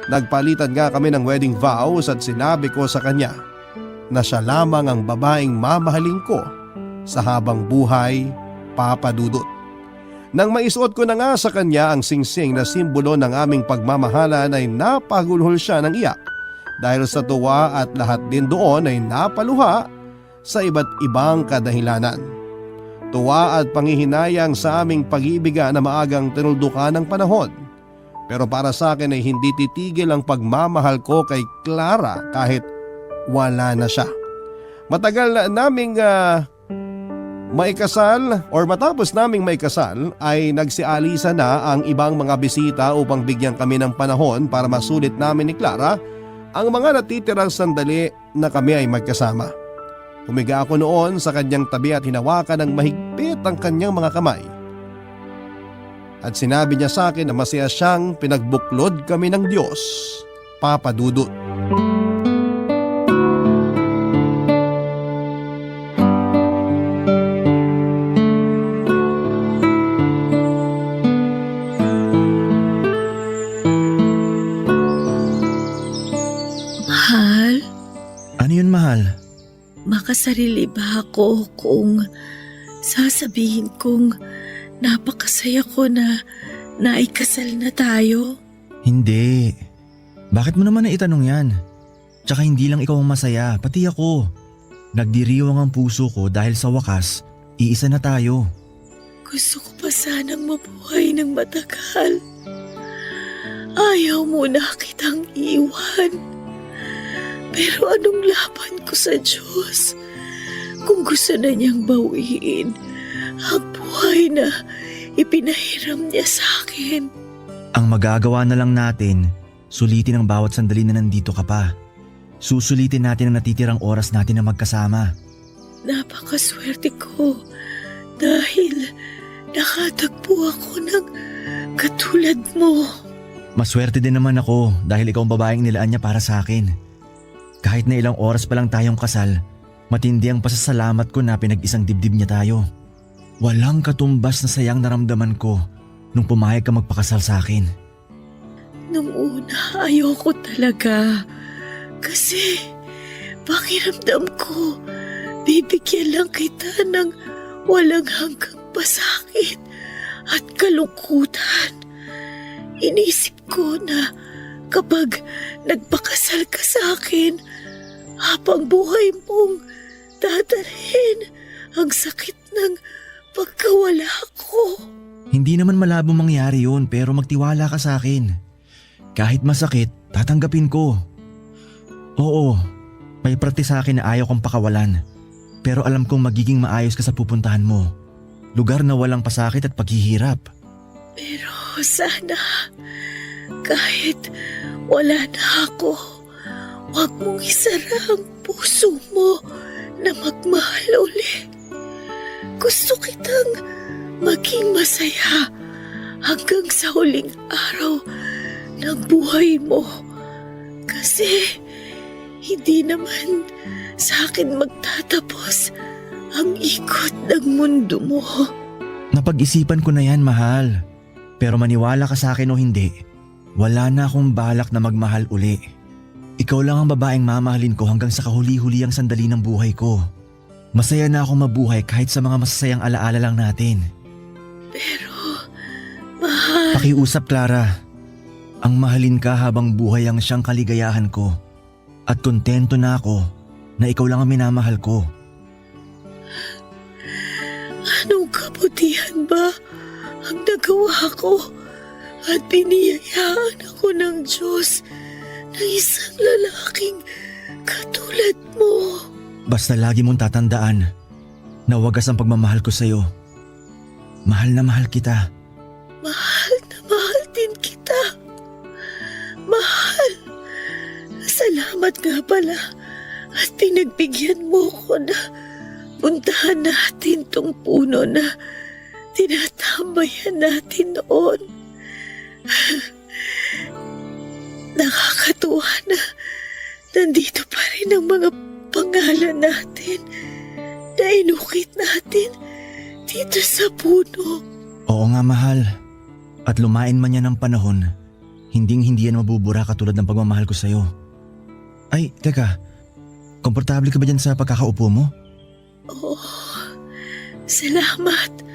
Nagpalitan nga kami ng wedding vows at sinabi ko sa kanya na siya lamang ang babaeng mamahalin ko sa habang buhay, Papa Dudut. Nang maisuot ko na nga sa kanya ang singsing na simbolo ng aming pagmamahalan ay napagulhol siya ng iyak dahil sa tuwa at lahat din doon ay napaluha sa iba't ibang kadahilanan. Tuwa at pangihinayang sa aming pag-iibigan na maagang tinuldukan ng panahon. Pero para sa akin ay hindi titigil ang pagmamahal ko kay Clara kahit wala na siya. Matagal na naming maikasal or matapos naming maikasal ay nagsialisa na ang ibang mga bisita upang bigyan kami ng panahon para masulit namin ni Clara ang mga natitirang sandali na kami ay magkasama. Humiga ako noon sa kanyang tabi at hinawakan ng mahigpit ang kanyang mga kamay. At sinabi niya sa akin na masaya siyang pinagbuklod kami ng Diyos, Papa Dudut. Mahal, Ano yun, mahal? makasarili ba ako kung sasabihin kong napakasaya ko na naikasal na tayo? Hindi. Bakit mo naman naitanong yan? Tsaka hindi lang ikaw ang masaya, pati ako. Nagdiriwang ang puso ko dahil sa wakas, iisa na tayo. Gusto ko pa sanang mabuhay ng matagal. Ayaw mo na kitang iwan. Pero anong laban ko sa Diyos kung gusto na niyang bawiin ang buhay na ipinahiram niya sa akin? Ang magagawa na lang natin, sulitin ang bawat sandali na nandito ka pa. Susulitin natin ang natitirang oras natin na magkasama. Napakaswerte ko dahil nakatagpo ako ng katulad mo. Maswerte din naman ako dahil ikaw ang babaeng nilaan niya para sa akin. Kahit na ilang oras pa lang tayong kasal, matindi ang pasasalamat ko na pinag-isang dibdib niya tayo. Walang katumbas na sayang naramdaman ko nung pumayag ka magpakasal sa akin. Nung una, ayoko talaga. Kasi, pakiramdam ko, bibigyan lang kita ng walang hanggang pasakit at kalungkutan. Inisip ko na kapag nagpakasal ka sa akin, habang buhay mong dadalhin ang sakit ng pagkawala ko. Hindi naman malabong mangyari yun pero magtiwala ka sa akin. Kahit masakit, tatanggapin ko. Oo, may prati sa akin na ayaw kong pakawalan. Pero alam kong magiging maayos ka sa pupuntahan mo. Lugar na walang pasakit at paghihirap. Pero sana, kahit wala na ako, huwag mong isara ang puso mo na magmahal uli. Gusto kitang maging masaya hanggang sa huling araw ng buhay mo. Kasi hindi naman sa akin magtatapos ang ikot ng mundo mo. Napag-isipan ko na yan, mahal. Pero maniwala ka sa akin o hindi, wala na akong balak na magmahal uli. Ikaw lang ang babaeng mamahalin ko hanggang sa kahuli-huli ang sandali ng buhay ko. Masaya na akong mabuhay kahit sa mga masasayang alaala lang natin. Pero, mahal, Pakiusap, Clara. Ang mahalin ka habang buhay ang siyang kaligayahan ko. At kontento na ako na ikaw lang ang minamahal ko. kabutihan ba ang nagawa ko at biniyayaan ako ng Diyos ng isang lalaking katulad mo. Basta lagi mong tatandaan na wagas ang pagmamahal ko sa'yo. Mahal na mahal kita. Mahal na mahal din kita. Mahal. Salamat nga pala at pinagbigyan mo ko na puntahan natin tong puno na tinatambayan natin noon. Nakakatuwa na nandito pa rin ang mga pangalan natin na inukit natin dito sa puno. Oo nga mahal. At lumain man yan ng panahon, hindi yan mabubura katulad ng pagmamahal ko sa'yo. Ay, teka. Komportable ka ba dyan sa pagkakaupo mo? Oh, salamat.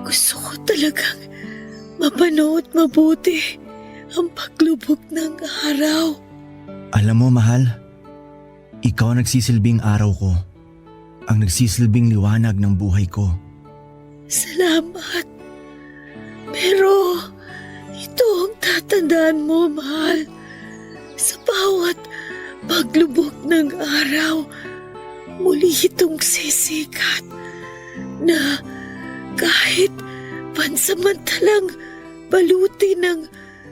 Gusto ko talagang mapanood mabuti ang paglubog ng araw. Alam mo mahal, ikaw ang nagsisilbing araw ko. Ang nagsisilbing liwanag ng buhay ko. Salamat. Pero ito ang tatandaan mo, mahal. Sa bawat paglubog ng araw, muli itong sisikat na kahit pansamantalang baluti ng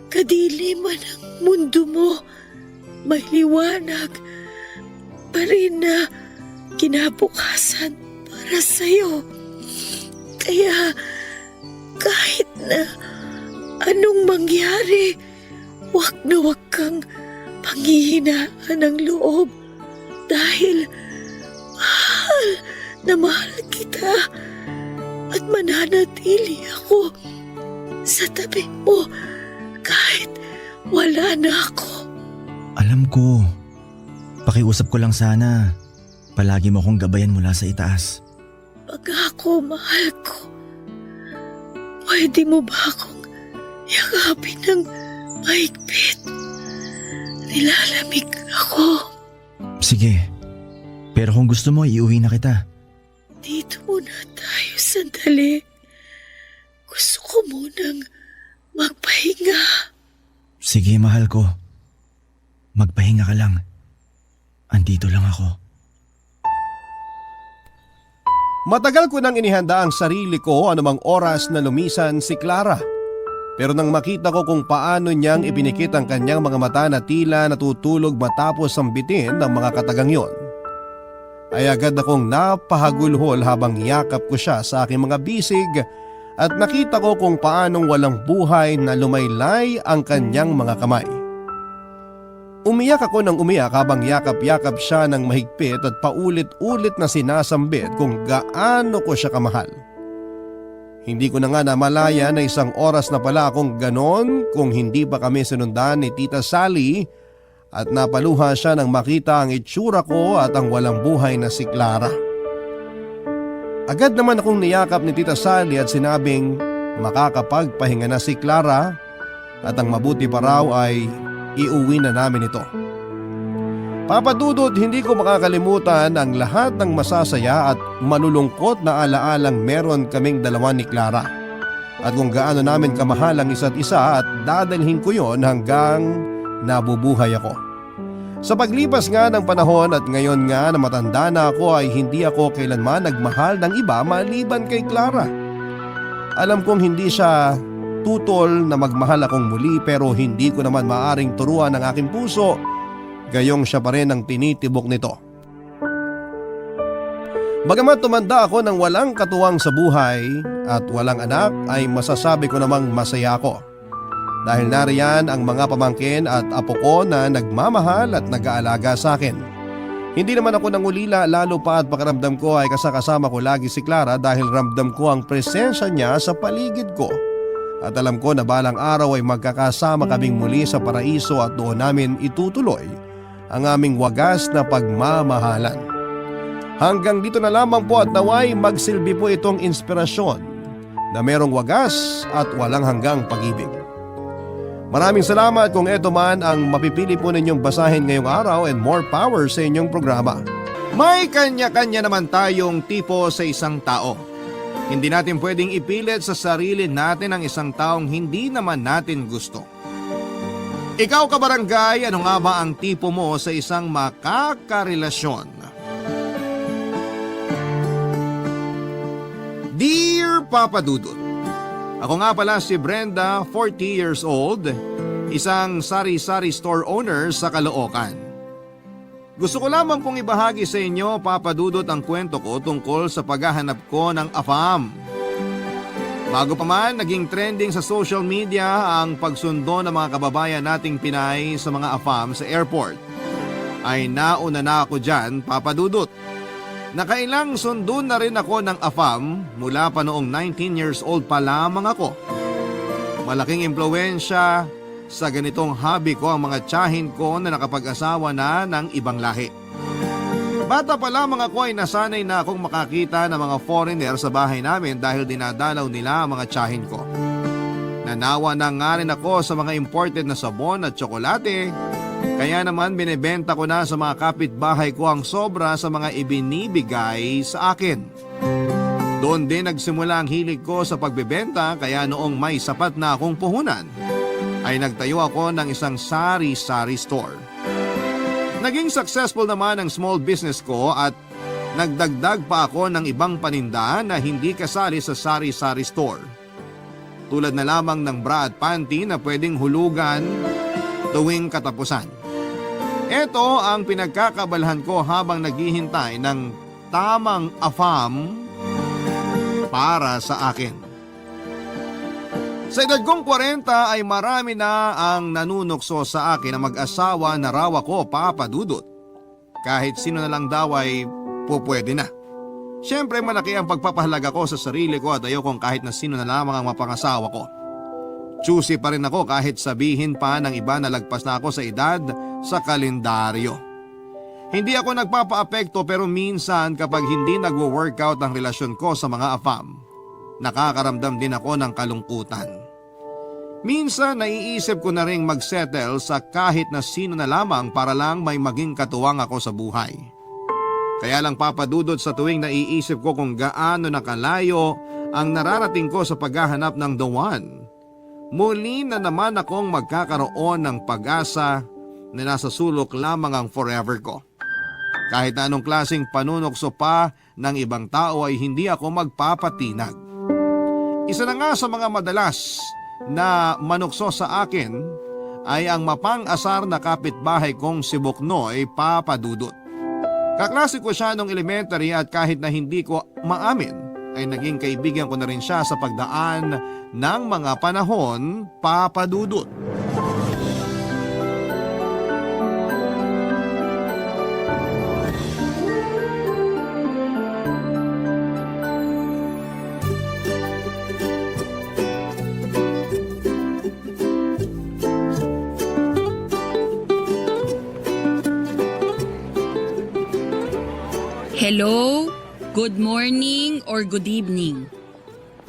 kadiliman ng mundo mo, may liwanag pa rin na kinabukasan para sa'yo. Kaya kahit na anong mangyari, wag na wag kang panghihinaan ng loob dahil mahal na mahal kita at mananatili ako sa tabi mo kahit wala na ako. Alam ko. Pakiusap ko lang sana. Palagi mo akong gabayan mula sa itaas. Pag ako mahal ko, pwede mo ba akong yakapin ng mahigpit? Nilalamig ako. Sige. Pero kung gusto mo, iuwi na kita. Dito muna tayo sandali. Gusto ko munang magpahinga. Sige, mahal ko. Magpahinga ka lang. Andito lang ako. Matagal ko nang inihanda ang sarili ko anumang oras na lumisan si Clara. Pero nang makita ko kung paano niyang ipinikit ang kanyang mga mata na tila natutulog matapos sambitin ng mga katagang yon, ay agad akong napahagulhol habang yakap ko siya sa aking mga bisig at nakita ko kung paanong walang buhay na lumaylay ang kanyang mga kamay. Umiyak ako ng umiyak habang yakap-yakap siya ng mahigpit at paulit-ulit na sinasambit kung gaano ko siya kamahal. Hindi ko na nga namalaya na isang oras na pala akong ganon kung hindi pa kami sinundan ni Tita Sally at napaluha siya nang makita ang itsura ko at ang walang buhay na si Clara. Agad naman akong niyakap ni Tita Sally at sinabing makakapagpahinga na si Clara at ang mabuti pa raw ay iuwi na namin ito. Papadudod, hindi ko makakalimutan ang lahat ng masasaya at malulungkot na alaalang meron kaming dalawa ni Clara at kung gaano namin kamahal ang isa't isa at dadalhin ko yon hanggang nabubuhay ako. Sa paglipas nga ng panahon at ngayon nga na matanda na ako ay hindi ako kailanman nagmahal ng iba maliban kay Clara. Alam kong hindi siya tutol na magmahal akong muli pero hindi ko naman maaring turuan ang aking puso. Gayong siya pa rin ang tinitibok nito. Bagamat tumanda ako ng walang katuwang sa buhay at walang anak ay masasabi ko namang masaya ako. Dahil nariyan ang mga pamangkin at apo ko na nagmamahal at nag-aalaga sa akin. Hindi naman ako nangulila lalo pa at pakiramdam ko ay kasakasama ko lagi si Clara dahil ramdam ko ang presensya niya sa paligid ko. At alam ko na balang araw ay magkakasama kaming muli sa paraiso at doon namin itutuloy ang aming wagas na pagmamahalan. Hanggang dito na lamang po at naway magsilbi po itong inspirasyon na merong wagas at walang hanggang pag-ibig. Maraming salamat kung ito man ang mapipili po ninyong basahin ngayong araw and more power sa inyong programa. May kanya-kanya naman tayong tipo sa isang tao. Hindi natin pwedeng ipilit sa sarili natin ang isang taong hindi naman natin gusto. Ikaw kabarangay, ano nga ba ang tipo mo sa isang makakarelasyon? Dear Papa Dudut, ako nga pala si Brenda, 40 years old, isang sari-sari store owner sa Caloocan. Gusto ko lamang pong ibahagi sa inyo, Papa Dudut, ang kwento ko tungkol sa paghahanap ko ng AFAM. Bago pa man, naging trending sa social media ang pagsundo ng mga kababayan nating Pinay sa mga AFAM sa airport. Ay nauna na ako dyan, Papa Dudut. Nakailang sundo na rin ako ng AFAM mula pa noong 19 years old pa lamang ako. Malaking impluwensya sa ganitong hobby ko ang mga tiyahin ko na nakapag-asawa na ng ibang lahi. Bata pa lamang ako ay nasanay na akong makakita ng mga foreigner sa bahay namin dahil dinadalaw nila ang mga tiyahin ko. Nanawa na nga rin ako sa mga imported na sabon at tsokolate, kaya naman binibenta ko na sa mga kapitbahay ko ang sobra sa mga ibinibigay sa akin. Doon din nagsimula ang hilig ko sa pagbebenta, kaya noong may sapat na akong puhunan, ay nagtayo ako ng isang sari-sari store. Naging successful naman ang small business ko at nagdagdag pa ako ng ibang paninda na hindi kasali sa sari-sari store. Tulad na lamang ng bra at panty na pwedeng hulugan tuwing katapusan. Ito ang pinagkakaabalahan ko habang naghihintay ng tamang AFAM para sa akin. Sa edad kong 40 ay marami na ang nanunukso sa akin na mag-asawa na raw ako, Papa Dudut. Kahit sino na lang daw ay pupwede na. Siyempre malaki ang pagpapahalaga ko sa sarili ko at ayokong kahit na sino na lamang ang mapangasawa ko. Choosy pa rin ako kahit sabihin pa ng iba na lagpas na ako sa edad sa kalendaryo. Hindi ako nagpapaapekto pero minsan kapag hindi nagwo-workout ang relasyon ko sa mga AFAM, nakakaramdam din ako ng kalungkutan. Minsan naiisip ko na ring magsettle sa kahit na sino na lamang para lang may maging katuwang ako sa buhay. Kaya lang Papa Dudut, sa tuwing naiisip ko kung gaano nakalayo ang nararating ko sa paghahanap ng the one, muli na naman akong magkakaroon ng pag-asa na nasa sulok lamang ang forever ko. Kahit na anong klaseng panunokso pa ng ibang tao ay hindi ako magpapatinag. Isa na nga sa mga madalas na manukso sa akin ay ang mapang-asar na kapitbahay kong si Buknoy, Papa Dudut. Kaklase ko siya nung elementary at kahit na hindi ko maamin ay naging kaibigan ko na rin siya sa pagdaan ng mga panahon, Papa Dudut. Hello, good morning or good evening.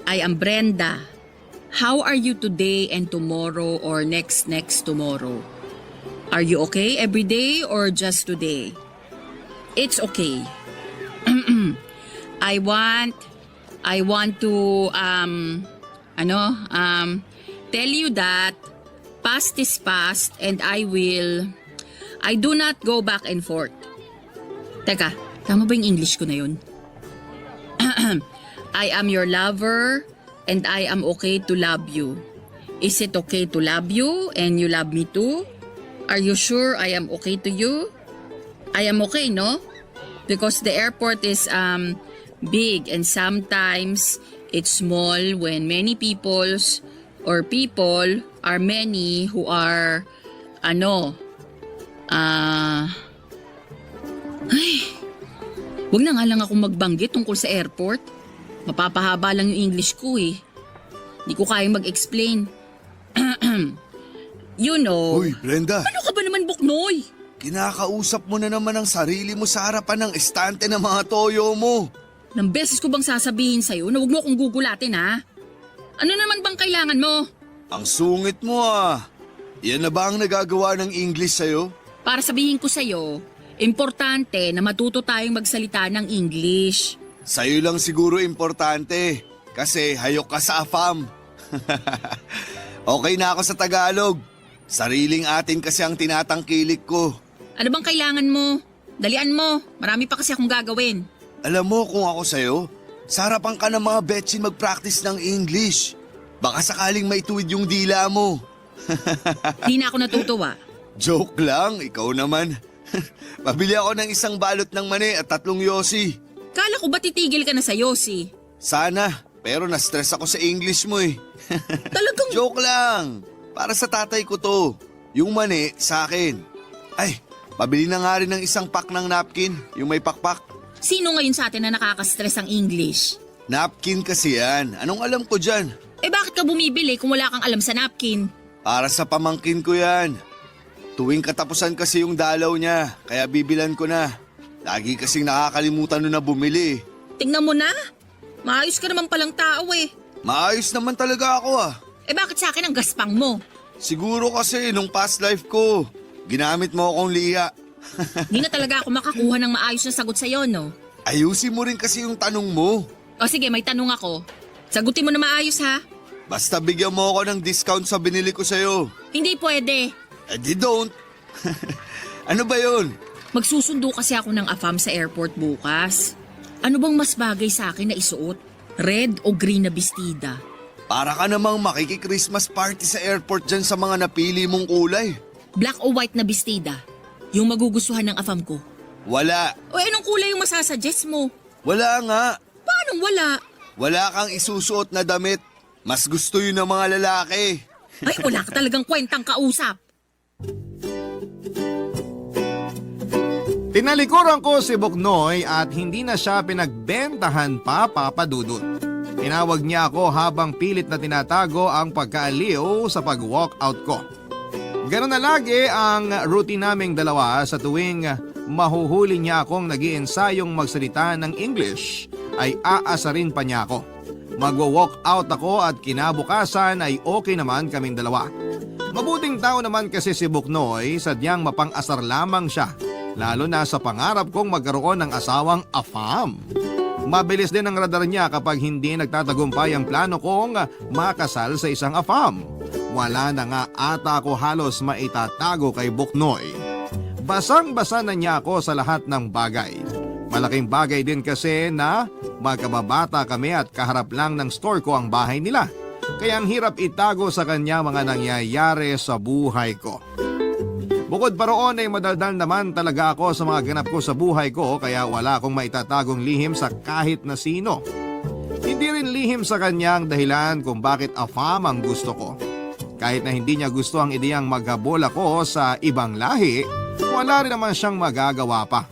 I am Brenda. How are you today and tomorrow or next tomorrow? Are you okay every day or just today? It's okay. I want to tell you that past is past and I do not go back and forth. Teka, tama ba yung English ko na yun? I am your lover and I am okay to love you. Is it okay to love you and you love me too? Are you sure I am okay to you? I am okay, no? Because the airport is big and sometimes it's small when many people are many who are wag na nga lang akong magbanggit tungkol sa airport. Mapapahaba lang yung English ko eh. Hindi ko kayang mag-explain. You know. Uy, Brenda, Ano ka ba naman, Buknoy? kinakausap mo na naman ang sarili mo sa harapan ng estante ng mga toyo mo. Nang beses ko bang sasabihin sa'yo na huwag mo akong gugulatin, ha? Ano naman bang kailangan mo? Ang sungit mo ah. Yan na ba ang nagagawa ng English sa'yo? Para sabihin ko sa'yo, importante na matuto tayong magsalita ng English. Sa'yo lang siguro importante kasi hayok ka sa AFAM. Okay na ako sa Tagalog. Sariling atin kasi ang tinatangkilik ko. Ano bang kailangan mo? Dalian mo, marami pa kasi akong gagawin. Alam mo kung ako sa'yo, sa harapan ka ng mga betsin mag-practice ng English. Baka sakaling maituwid yung dila mo. Di na ako natutuwa. Joke lang, ikaw naman. Pabili ako ng isang balot ng mani at 3 yosi. Kala ko ba titigil ka na sa Yossi? Sana, pero na-stress ako sa English mo eh. Talagang Joke lang, para sa tatay ko to. Yung mani, sa akin. Ay, pabili na nga rin ng isang pack ng napkin, yung may pakpak. sino ngayon sa atin na nakaka-stress ang English? Napkin kasi yan, anong alam ko dyan? Eh bakit ka bumibili kung wala kang alam sa napkin? Para sa pamangkin ko yan. Tuwing katapusan kasi yung dalaw niya, kaya bibilan ko na. Lagi kasing nakakalimutan nun na bumili. Tingnan mo na. Maayos ka naman palang tao eh. Maayos naman talaga ako ah. Eh bakit sa akin ang gaspang mo? Siguro kasi nung past life ko, ginamit mo akong liya. Di na talaga ako makakuha ng maayos na sagot sa'yo, no? Ayusin mo rin kasi yung tanong mo. O sige, may tanong ako. Sagutin mo na maayos ha. Basta bigyan mo ako ng discount sa binili ko sa'yo. Hindi pwede. Eh di don't. Ano ba yun? Magsusundo kasi ako ng AFAM sa airport bukas. Ano bang mas bagay sa akin na isuot? Red o green na bestida? Para ka namang makiki-Christmas party sa airport dyan sa mga napili mong kulay. Black o white na bestida? Yung magugustuhan ng AFAM ko. Wala. O anong kulay yung masasuggest mo? Wala nga. Paanong wala? Wala kang isusuot na damit. Mas gusto yun ng mga lalaki. Ay, wala ka talagang kwentang kausap. Tinalikuran ko si Buknoy at hindi na siya pinagbentahan pa, Papa Dudut. Tinawag niya ako habang pilit na tinatago ang pagkaaliw sa pag-walkout ko. Ganun na lagi ang routine naming dalawa sa tuwing mahuhuli niya akong nag-iensayong magsalita ng English ay aasarin pa niya ako. Magwo-walk out ako at kinabukasan ay okay naman kaming dalawa. Mabuting tao naman kasi si Buknoy, sadyang mapang-asar lamang siya. Lalo na sa pangarap kong magkaroon ng asawang AFAM. Mabilis din ang radar niya kapag hindi nagtatagumpay ang plano kong makasal sa isang AFAM. Wala na nga ata ako halos maitatago kay Buknoy. Basang-basa na niya ako sa lahat ng bagay. Malaking bagay din kasi na magkababata kami at kaharap lang ng store ko ang bahay nila. Kaya ang hirap itago sa kanya mga nangyayari sa buhay ko. Bukod pa roon ay madaldal naman talaga ako sa mga ganap ko sa buhay ko kaya wala akong maitatagong lihim sa kahit na sino. Hindi rin lihim sa kanya ang dahilan kung bakit AFAM ang gusto ko. Kahit na hindi niya gusto ang ideyang maghabol ako sa ibang lahi, wala rin naman siyang magagawa pa.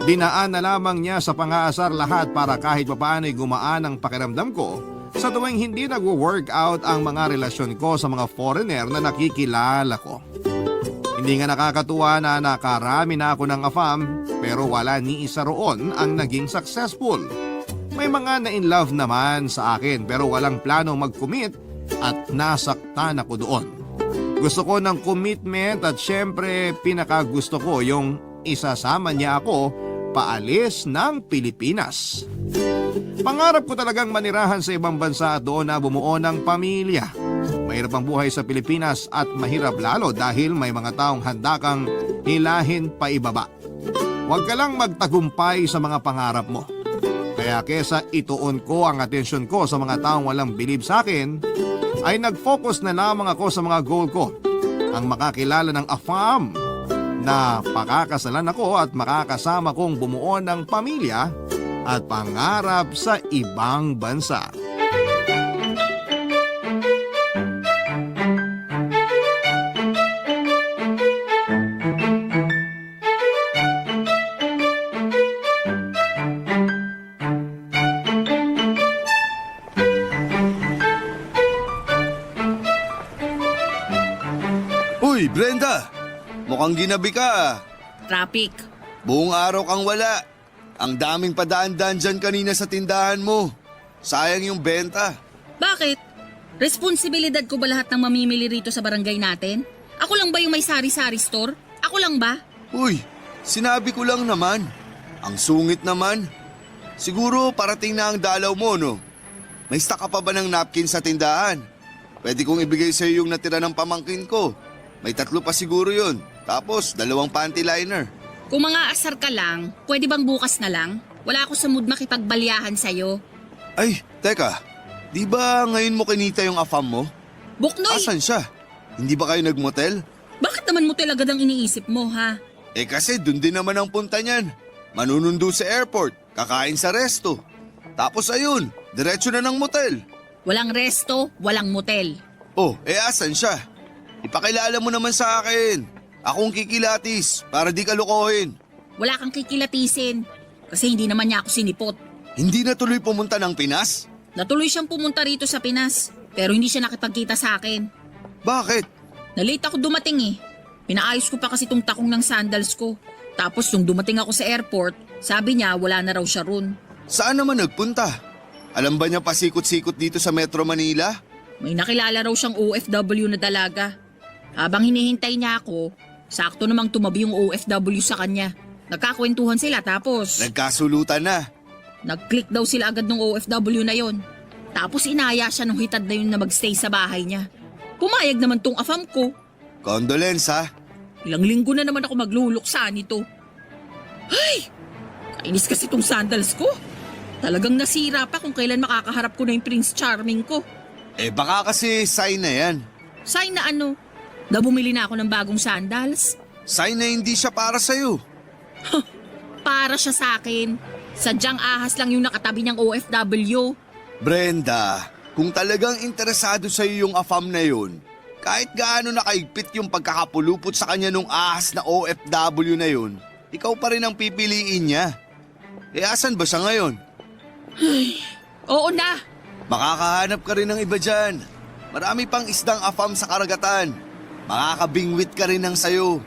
Dinaan na lamang niya sa pang-aasar lahat para kahit papaano'y gumaan ang pakiramdam ko sa tuwing hindi nagwo-workout ang mga relasyon ko sa mga foreigner na nakikilala ko. Hindi nga nakakatuwa na nakarami na ako ng AFAM pero wala ni isa roon ang naging successful. May mga na-in-love naman sa akin pero walang planong mag-commit at nasaktan ako doon. Gusto ko ng commitment at syempre pinakagusto ko yung isasama niya ako paalis ng Pilipinas. Pangarap ko talagang manirahan sa ibang bansa at doon na bumuo ng pamilya. Mahirap ang buhay sa Pilipinas at mahirap lalo dahil may mga taong handa kang hilahin pa ibaba. Huwag ka lang magtagumpay sa mga pangarap mo. Kaya kesa ituon ko ang atensyon ko sa mga taong walang bilib sa akin, ay nag-focus na lamang ako sa mga goal ko. Ang makakilala ng AFAM na pakakasalan ako at makakasama kong bumuo ng pamilya at pangarap sa ibang bansa. Uy, Brenda! Mukhang ginabi ka ah. Traffic. Buong araw kang wala. Ang daming padaan-daan dyan kanina sa tindahan mo. Sayang yung benta. Bakit? Responsibilidad ko ba lahat ng mamimili rito sa barangay natin? Ako lang ba yung may sari-sari store? Ako lang ba? Uy, sinabi ko lang naman. Ang sungit naman. Siguro parating na ang dalaw mo, no? May stock ka pa ba ng napkin sa tindahan? Pwede kong ibigay sa iyo yung natira ng pamangkin ko. May 3 pa siguro yun. Tapos 2 panty liner. Kung mga asar ka lang, pwede bang bukas na lang? Wala ako sa mood makipagbalyahan sa'yo. Ay, teka. Di ba ngayon mo kinita yung afam mo? Buknoy, Asan siya? Hindi ba kayo nagmotel? bakit naman mo talaga ang iniisip mo, ha? Eh kasi dun din naman ang punta niyan. Manunundo sa airport, kakain sa resto. Tapos ayun, diretso na ng motel. Walang resto, walang motel. Oh, asan siya? Ipakilala mo naman sa akin. Akong kikilatis para di ka lukohin. Wala kang kikilatisin. Kasi hindi naman niya ako sinipot. Hindi na tuloy pumunta ng Pinas? Natuloy siyang pumunta rito sa Pinas. Pero hindi siya nakipagkita sa akin. Bakit? Nalate ako dumating eh. Pinaayos ko pa kasi tong takong ng sandals ko. Tapos nung dumating ako sa airport, sabi niya wala na raw siya ron. Saan naman nagpunta? Alam ba niya pasikot-sikot dito sa Metro Manila? May nakilala raw siyang OFW na dalaga. Habang hinihintay niya ako, sakto namang tumabi yung OFW sa kanya. Nagkakwentuhan sila tapos Nagkasulutan na. nag-click daw sila agad ng OFW na yon. Tapos inaya siya nung hitad na yun na magstay sa bahay niya. Pumayag naman tong afam ko. Condolence ha. Ilang linggo na naman ako magluluksa nito. Ay! Kainis kasi tong sandals ko. Talagang nasira pa kung kailan makakaharap ko na yung Prince Charming ko. Eh baka kasi sign na yan. Sign na ano? Na bumili na ako ng bagong sandals? Sign na hindi siya para sa'yo. Para siya sa akin. Sadyang ahas lang yung nakatabi niyang OFW. Brenda, kung talagang interesado sa'yo yung afam na yun, kahit gaano nakaigpit yung pagkakapulupot sa kanya nung ahas na OFW na yun, ikaw pa rin ang pipiliin niya. Eh asan ba siya ngayon? Oo na. Makakahanap ka rin ng iba dyan. Marami pang isdang afam sa karagatan. Makakabingwit ka rin ng sayo.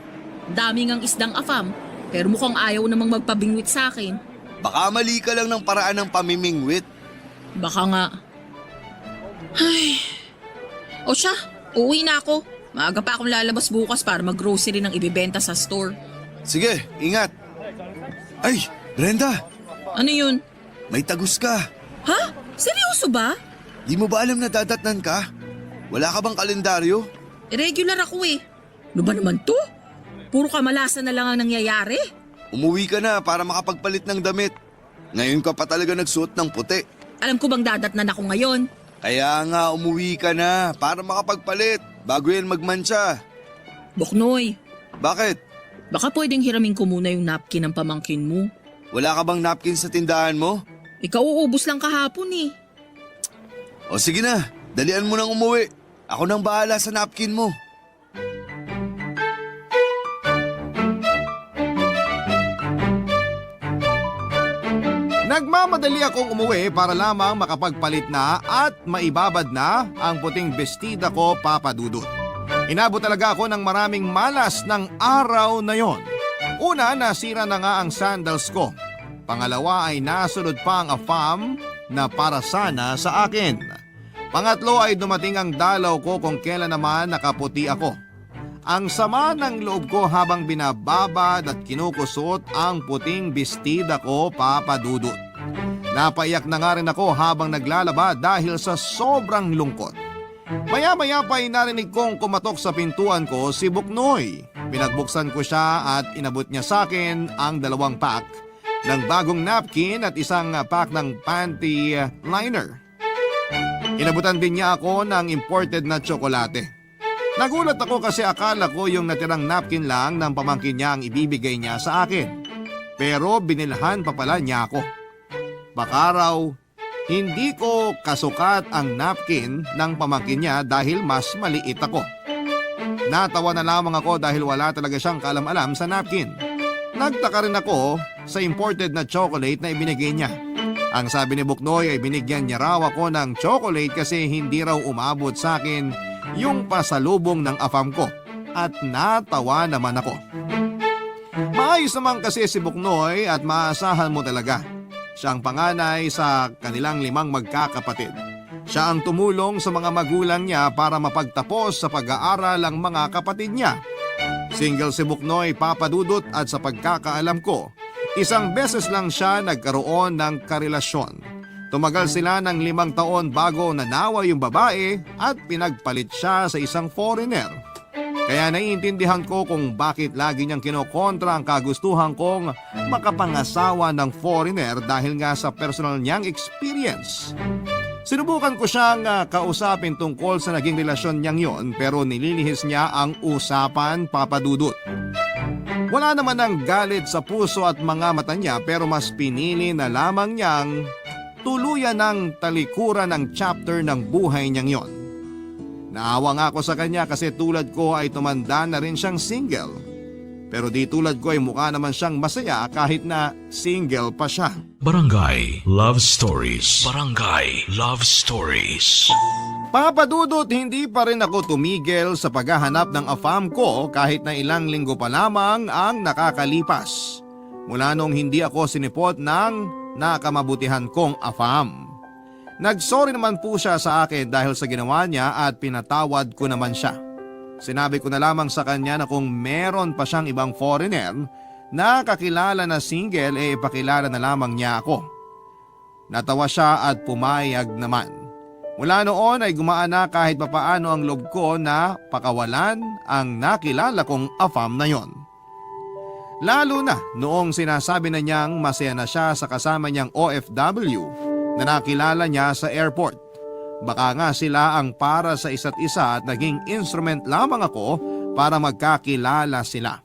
Dami ngang isdang afam, pero mukhang ayaw namang magpabingwit sa akin. Baka mali ka lang ng paraan ng pamimingwit. Baka nga. Ay. O siya, uuwi na ako. Maaga pa akong lalabas bukas para mag-grocery ng ibibenta sa store. Sige, ingat. Ay, Brenda, Ano yun? may tagus ka. Ha? Seryoso ba? Di mo ba alam na dadatnan ka? Wala ka bang kalendaryo? Irregular ako eh. Ano ba naman to? Puro kamalasan na lang ang nangyayari. Umuwi ka na para makapagpalit ng damit. Ngayon ka pa talaga nagsuot ng puti. Alam ko bang dadatnan ako ngayon? Kaya nga umuwi ka na para makapagpalit bago yan magmantsa. Boknoy, Bakit? baka pwedeng hiramin ko muna yung napkin ng pamangkin mo. Wala ka bang napkin sa tindahan mo? Ikaw uubos lang kahapon eh. O sige na, dalian mo nang umuwi. Ako nang bahala sa napkin mo. Nagmamadali akong umuwi para lamang makapagpalit na at maibabad na ang puting bestida ko, Papa Dudut. Inabot talaga ako ng maraming malas ng araw na yon. Una, nasira na nga ang sandals ko. Pangalawa ay nasunod pa ang afam na para sana sa akin. Pangatlo ay dumating ang dalaw ko kung kailan naman nakaputi ako. Ang sama ng loob ko habang binababad at kinukusot ang puting bestida ko, Papa Dudut. Napaiyak na nga rin ako habang naglalaba dahil sa sobrang lungkot. Maya-maya pa ay narinig kong kumatok sa pintuan ko si Buknoy. Pinagbuksan ko siya at inabot niya sa akin ang 2 pack ng bagong napkin at isang pack ng panty liner. Inabutan din niya ako ng imported na tsokolate. Nagulat ako kasi akala ko yung natirang napkin lang ng pamangkin niya ang ibibigay niya sa akin. Pero binilhan pa pala niya ako. Baka raw, hindi ko kasukat ang napkin ng pamangkin niya dahil mas maliit ako. Natawa na lamang ako dahil wala talaga siyang kaalam-alam sa napkin. Nagtaka rin ako sa imported na chocolate na ibinigay niya. Ang sabi ni Buknoy ay binigyan niya raw ako ng chocolate kasi hindi raw umabot sa akin yung pasalubong ng afam ko. At natawa naman ako. Maayos naman kasi si Buknoy at maasahan mo talaga. Siya ang panganay sa kanilang 5 magkakapatid. Siya ang tumulong sa mga magulang niya para mapagtapos sa pag-aaral ang mga kapatid niya. Single si Buknoy, Papa Dudut, at sa pagkakaalam ko Isang beses lang siya nagkaroon ng karelasyon. Tumagal sila ng 5 taon bago nanawa yung babae at pinagpalit siya sa isang foreigner. Kaya naiintindihan ko kung bakit lagi niyang kinokontra ang kagustuhan kong makapangasawa ng foreigner dahil nga sa personal niyang experience. Sinubukan ko siyang kausapin tungkol sa naging relasyon niyang yon pero nililihis niya ang usapan, Papa Dudut. Wala naman ang galit sa puso at mga mata niya pero mas pinili na lamang niyang tuluyan ng talikuran ng chapter ng buhay niyang yon. Naawa nga ako sa kanya kasi tulad ko ay tumanda na rin siyang single. Pero di tulad ko ay mukha naman siyang masaya kahit na single pa siya. Barangay Love Stories. Barangay Love Stories. Papa Dudut, hindi pa rin ako tumigil sa paghahanap ng AFAM ko kahit na ilang linggo pa lamang ang nakakalipas. Mula nung hindi ako sinipot ng nakamabutihan kong AFAM. Nagsorry naman po siya sa akin dahil sa ginawa niya at pinatawad ko naman siya. Sinabi ko na lamang sa kanya na kung meron pa siyang ibang foreigner na kakilala na single ipakilala na lamang niya ako. Natawa siya at pumayag naman. Mula noon ay gumaan na kahit papaano ang loob ko na pakawalan ang nakilala kong AFAM na yon. Lalo na noong sinasabi na niyang masaya na siya sa kasama niyang OFW na nakilala niya sa airport. Baka nga sila ang para sa isa't isa at naging instrument lamang ako para magkakilala sila.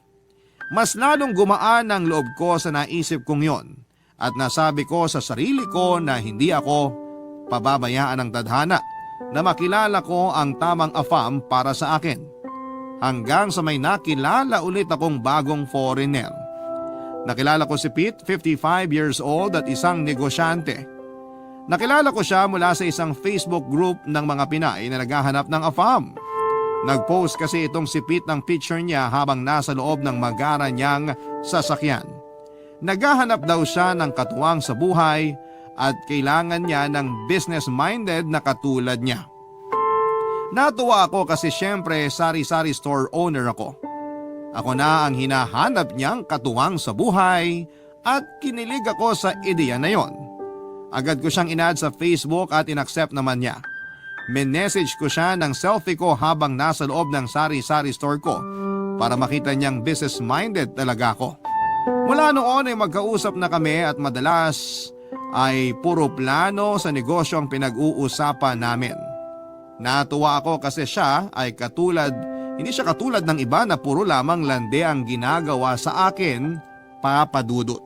Mas lalong gumaan ang loob ko sa naisip kong yon at nasabi ko sa sarili ko na hindi ako pababayaan ng tadhana na makilala ko ang tamang AFAM para sa akin. Hanggang sa may nakilala ulit akong bagong foreigner. Nakilala ko si Pete, 55 years old at isang negosyante. Nakilala ko siya mula sa isang Facebook group ng mga Pinay na naghahanap ng AFAM. Nag-post kasi itong si Pete ng picture niya habang nasa loob ng magara niyang sasakyan. Naghahanap daw siya ng katuwang sa buhay at kailangan niya ng business-minded na katulad niya. Natuwa ako kasi syempre sari-sari store owner ako. Ako na ang hinahanap niyang katuwang sa buhay at kinilig ako sa ideya na yon. Agad ko siyang in-add sa Facebook at inaccept naman niya. Minessage ko siya ng selfie ko habang nasa loob ng sari-sari store ko para makita niyang business-minded talaga ako. Mula noon ay magkausap na kami at madalas ay puro plano sa negosyo ang pinag-uusapan namin. Natuwa ako kasi hindi siya katulad ng iba na puro lamang lande ang ginagawa sa akin, Papa Dudut.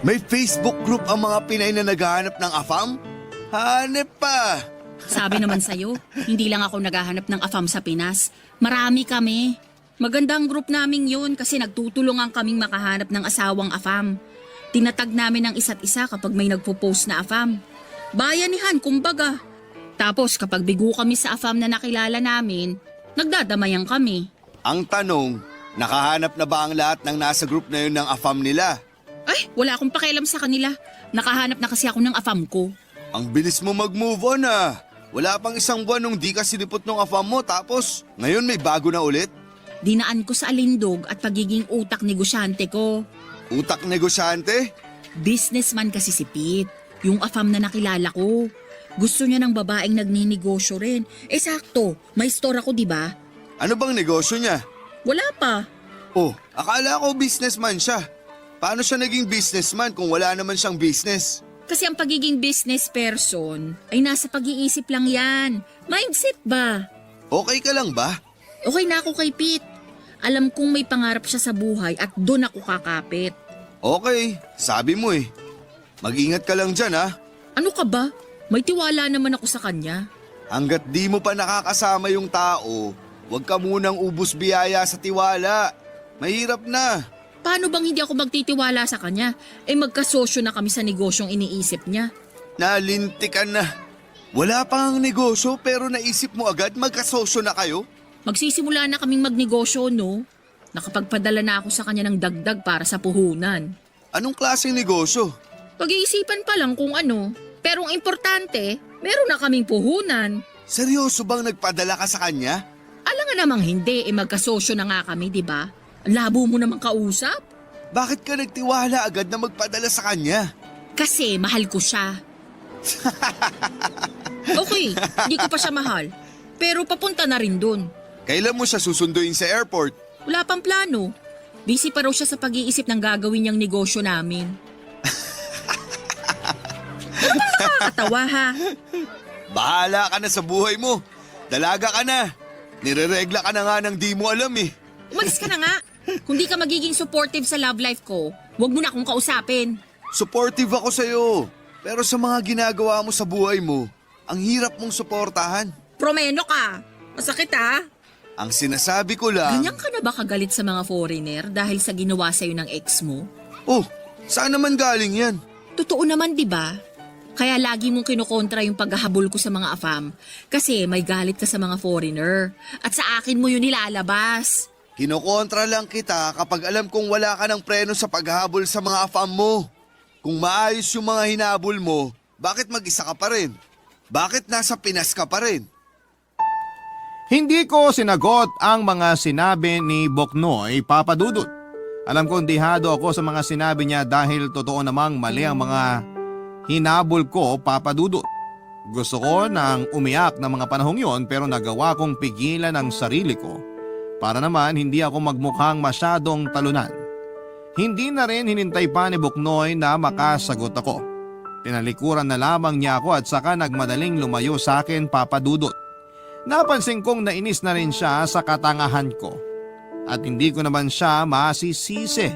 May Facebook group ang mga Pinay na naghahanap ng AFAM? Hanep pa! Sabi naman sa'yo, hindi lang ako naghahanap ng AFAM sa Pinas. Marami kami. Magandang group naming yun kasi nagtutulungan kaming makahanap ng asawang AFAM. Tinatag namin ang isa't isa kapag may nagpo-post na AFAM. Bayanihan, kumbaga. Tapos kapag bigo kami sa AFAM na nakilala namin, nagdadamayan kami. Ang tanong, nakahanap na ba ang lahat ng nasa group na yun ng AFAM nila? Ay, wala akong pakialam sa kanila. Nakahanap na kasi ako ng AFAM ko. Ang bilis mo mag-move on ah. Wala pang isang buwan nung di ka sinipot ng AFAM mo tapos ngayon may bago na ulit? Dinaan ko sa alindog at pagiging utak negosyante ko. Utak negosyante? Businessman kasi si Pete, yung AFAM na nakilala ko. Gusto niya ng babaeng nagninegosyo rin. Sakto, may store ako, di ba? Ano bang negosyo niya? Wala pa. Oh, akala ko businessman siya. Paano siya naging businessman kung wala naman siyang business? Kasi ang pagiging business person ay nasa pag-iisip lang yan. Mindset ba? Okay ka lang ba? Okay na ako kay Pete. Alam kong may pangarap siya sa buhay at doon ako kakapit. Okay, sabi mo eh. Mag-ingat ka lang dyan ah. Ano ka ba? May tiwala naman ako sa kanya. Hanggat di mo pa nakakasama yung tao, huwag ka munang ubus biyaya sa tiwala. Mahirap na. Paano bang hindi ako magtitiwala sa kanya? Magkasosyo na kami sa negosyong iniisip niya. Nalintikan na. Wala pang negosyo pero naisip mo agad magkasosyo na kayo? Magsisimula na kaming magnegosyo, no? Nakapagpadala na ako sa kanya ng dagdag para sa puhunan. Anong klaseng negosyo? Pag-iisipan pa lang kung ano. Pero ang importante, meron na kaming puhunan. Seryoso bang nagpadala ka sa kanya? Alam nga namang hindi, magkasosyo na nga kami, di ba? Ang labo mo namang kausap. Bakit ka nagtiwala agad na magpadala sa kanya? Kasi mahal ko siya. Okay, hindi ko pa siya mahal. Pero papunta na rin dun. Kailan mo siya susunduin sa airport? Wala pang plano. Busy pa raw siya sa pag-iisip ng gagawin niyang negosyo namin. Ano bang nakakatawa ha? Bahala ka na sa buhay mo. Dalaga ka na. Nireregla ka na nga ng di mo alam eh. Umalis ka na nga. Kung di ka magiging supportive sa love life ko, huwag mo na akong kausapin. Supportive ako sa'yo. Pero sa mga ginagawa mo sa buhay mo, ang hirap mong suportahan. Promeno ka. Masakit ha? Ang sinasabi ko lang... Ganyan ka na ba kagalit sa mga foreigner dahil sa ginawa sa'yo ng ex mo? Oh, saan naman galing yan? Totoo naman, di ba? Kaya lagi mong kinukontra yung paghahabol ko sa mga AFAM kasi may galit ka sa mga foreigner at sa akin mo yun nilalabas. Kinokontra lang kita kapag alam kong wala ka ng preno sa paghahabol sa mga afam mo. Kung maayos yung mga hinabol mo, bakit mag-isa ka pa rin? Bakit nasa Pinas ka pa rin? Hindi ko sinagot ang mga sinabi ni Boknoy, Papa Dudut. Alam kong dihado ako sa mga sinabi niya dahil totoo namang mali ang mga hinabol ko, Papa Dudut. Gusto ko nang umiyak ng mga panahong yon pero nagawa kong pigilan ang sarili ko para naman hindi ako magmukhang masyadong talunan. Hindi na rin hinintay pa ni Boknoy na makasagot ako. Tinalikuran na lamang niya ako at saka nagmadaling lumayo sa akin, Papa Dudut. Napansin kong nainis na rin siya sa katangahan ko at hindi ko naman siya masisisi.